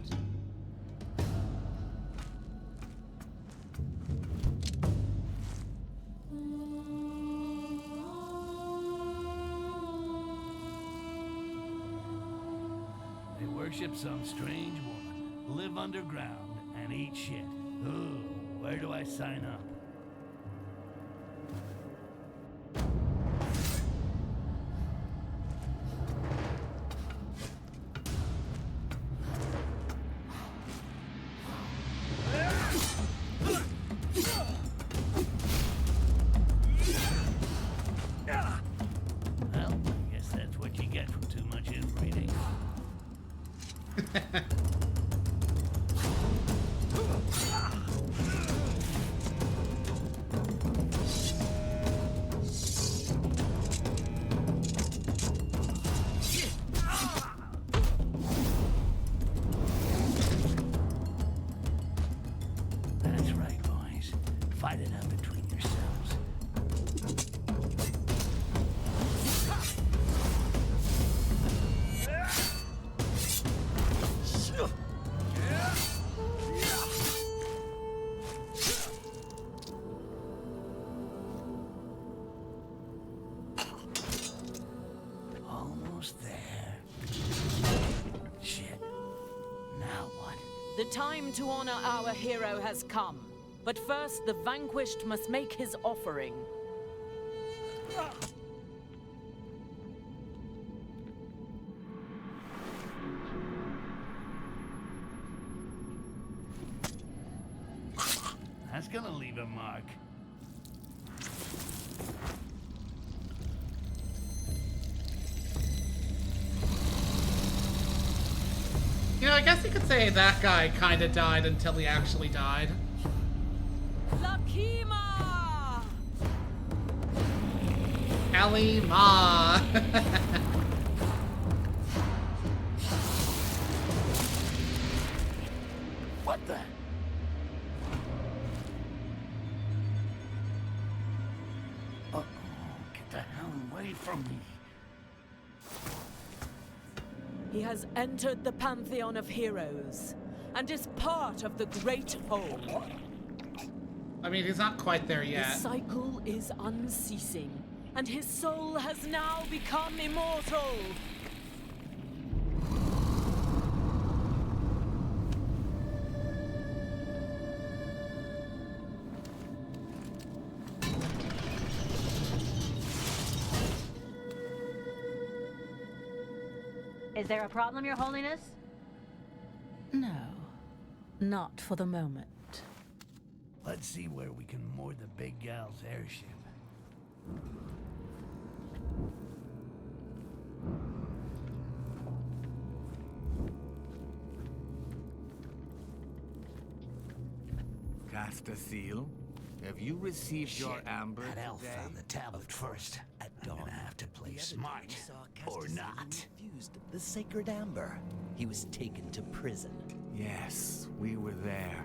They worship some strange woman, live underground, and eat shit. Ooh, where do I sign up? Well, I guess that's what you get from too much inbreeding. That's right, boys. Fight it out between yourselves. Almost there. Shit. Now what? The time to honor our hero has come. But first, the vanquished must make his offering. That's gonna leave a mark. You know, I guess you could say that guy kind of died until he actually died. Lakima! Ellie Ma. What the? Uh-oh, get the hell away from me. He has entered the pantheon of heroes and is part of the great whole. I mean, he's not quite there The yet. cycle is unceasing, and his soul has now become immortal. Is there a problem, Your Holiness? No, not for the moment. Let's see where we can moor the big gal's airship. Castasil, have you received your Shit, amber that elf today? found the tablet first. At I'm dawn, gonna have to play the other day smart. we saw Or Castasil not. refused the sacred amber. He was taken to prison. Yes, we were there.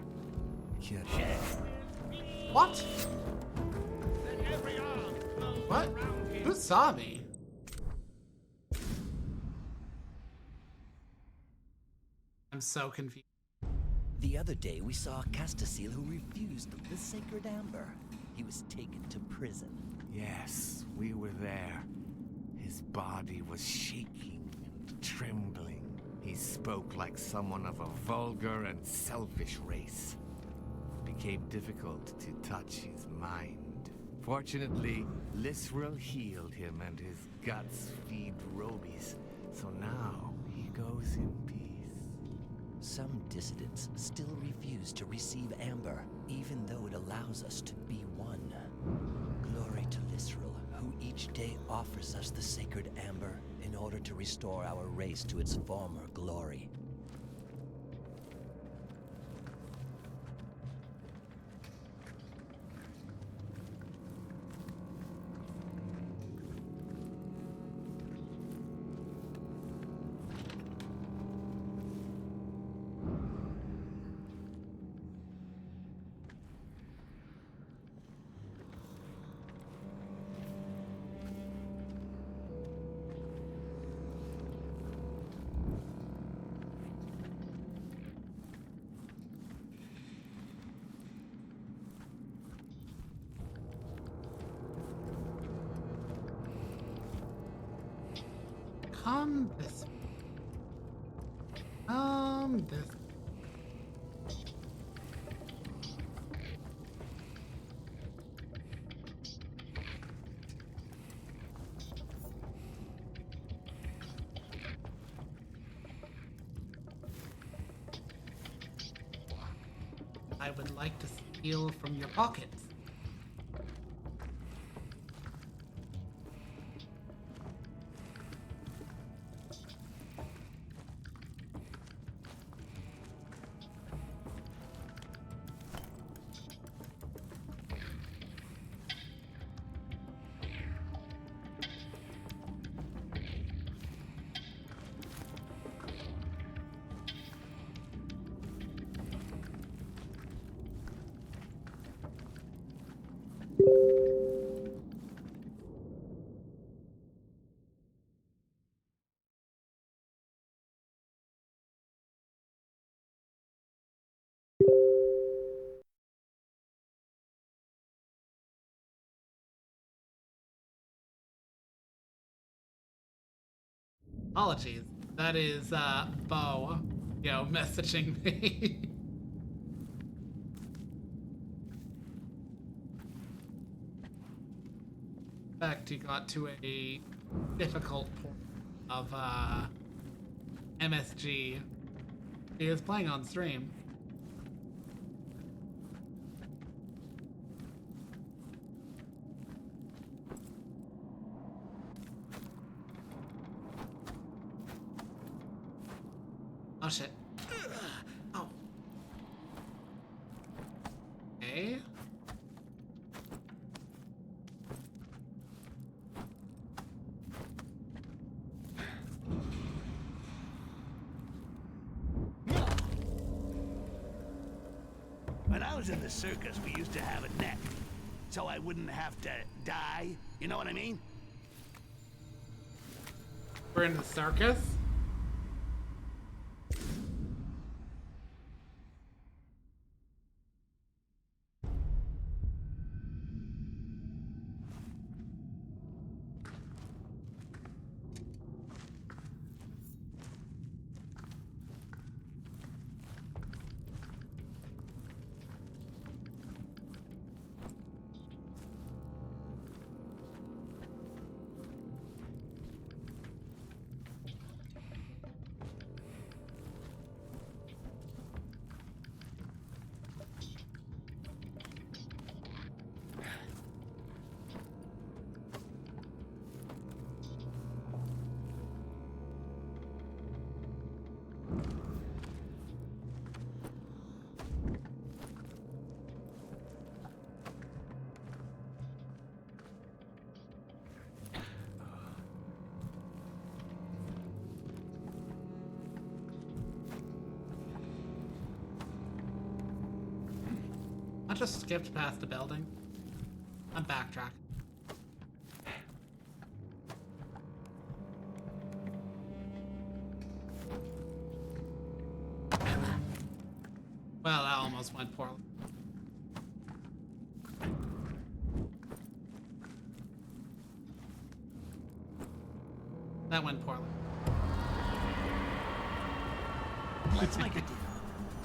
Shit. What? What? Who saw me? I'm so confused. The other day we saw Castasil who refused the sacred amber. He was taken to prison. Yes, we were there. His body was shaking and trembling. He spoke like someone of a vulgar and selfish race. It became difficult to touch his mind. Fortunately, Lisrel healed him and his guts feed Robies, so now he goes in peace. Some dissidents still refuse to receive amber, even though it allows us to be one. Glory to Lisrel, who each day offers us the sacred amber in order to restore our race to its former glory. come this way. This. I would like to steal from your pockets. Apologies. That is Bo, messaging me. In fact, he got to a difficult point of MSG. He is playing on stream. Oh shit. Oh. Okay. When I was in the circus, we used to have a net, so I wouldn't have to die. You know what I mean? We're in the circus? I just skipped past the building. I'm backtracking. Well, that almost went poorly. That went poorly. Let's make a deal.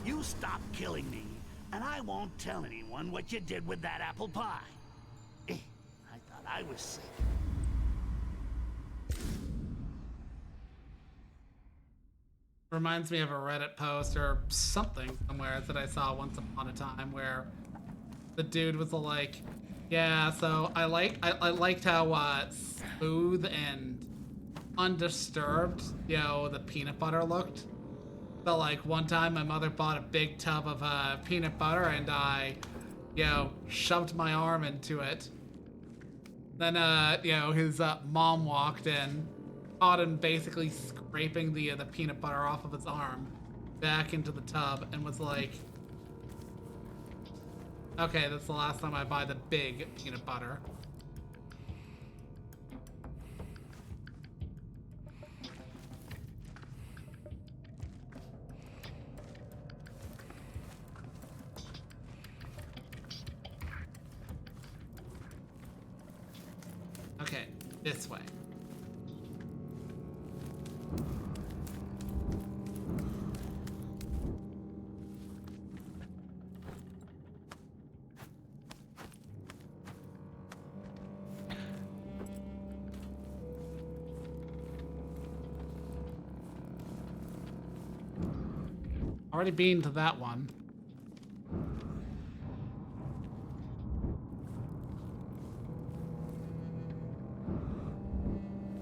You stop killing me, and I won't tell anyone what you did with that apple pie. I thought I was sick. Reminds me of a Reddit post or something somewhere that I saw once upon a time where the dude was like, yeah, so I liked how smooth and undisturbed, the peanut butter looked. So like one time my mother bought a big tub of peanut butter and I, shoved my arm into it. Then, his mom walked in, caught him basically scraping the peanut butter off of his arm back into the tub and was like, okay, that's the last time I buy the big peanut butter. Okay, this way. Already been to that one.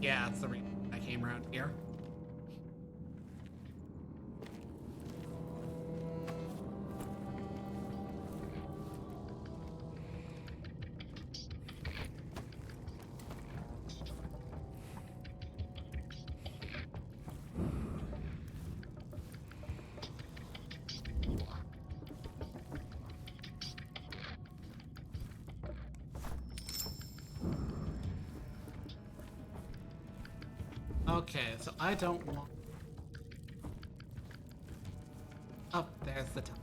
Yeah, that's the reason I came around here. Okay, so I don't want... Oh, there's the top.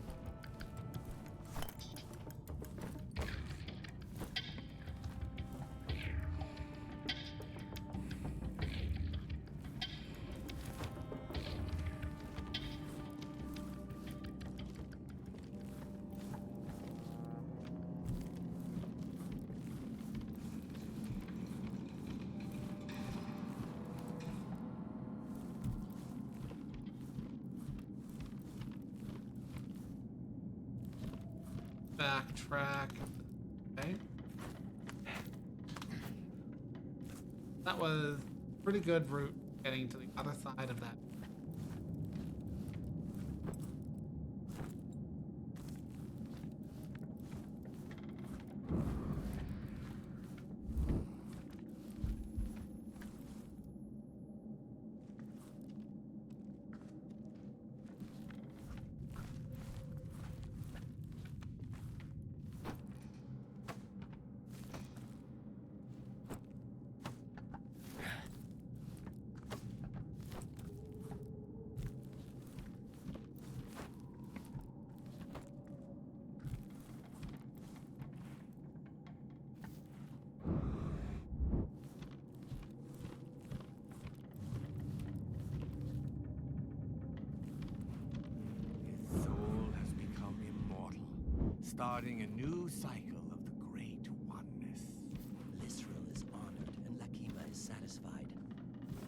Backtrack. Okay. That was a pretty good route getting to the other side of that. His soul has become immortal, starting a new cycle of the great oneness. Lisril is honored and Lakima is satisfied.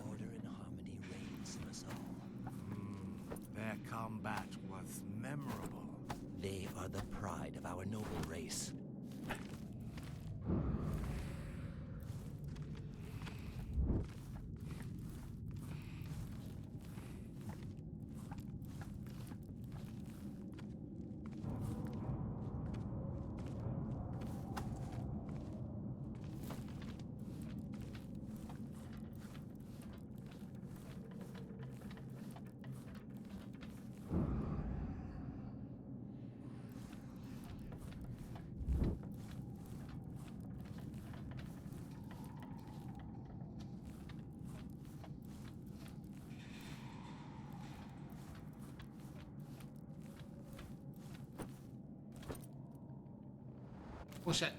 Order and harmony reigns in us all. Their combat was memorable. They are the pride of our noble race. Oh shit.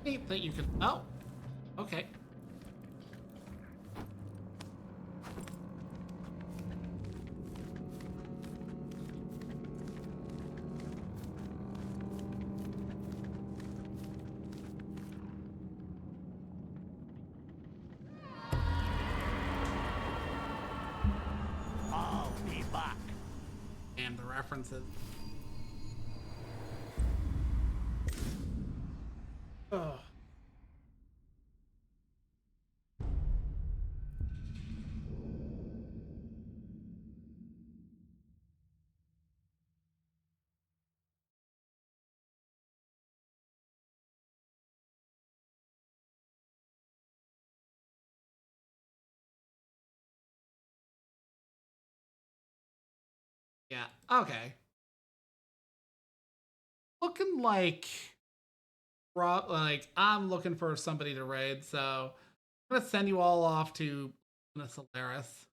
Neat that you can... Oh. Okay. Damn, the references. Ugh. Yeah, okay. Looking like I'm looking for somebody to raid, so I'm gonna send you all off to Solaris.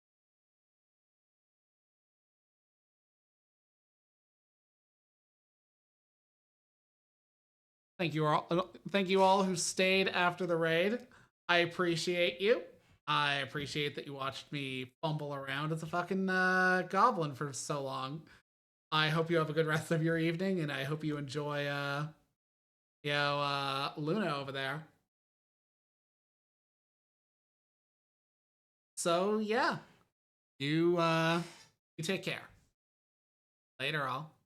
Thank you all who stayed after the raid. I appreciate you. I appreciate that you watched me fumble around as a fucking goblin for so long. I hope you have a good rest of your evening, and I hope you enjoy, Luna over there. So yeah, you take care. Later, all.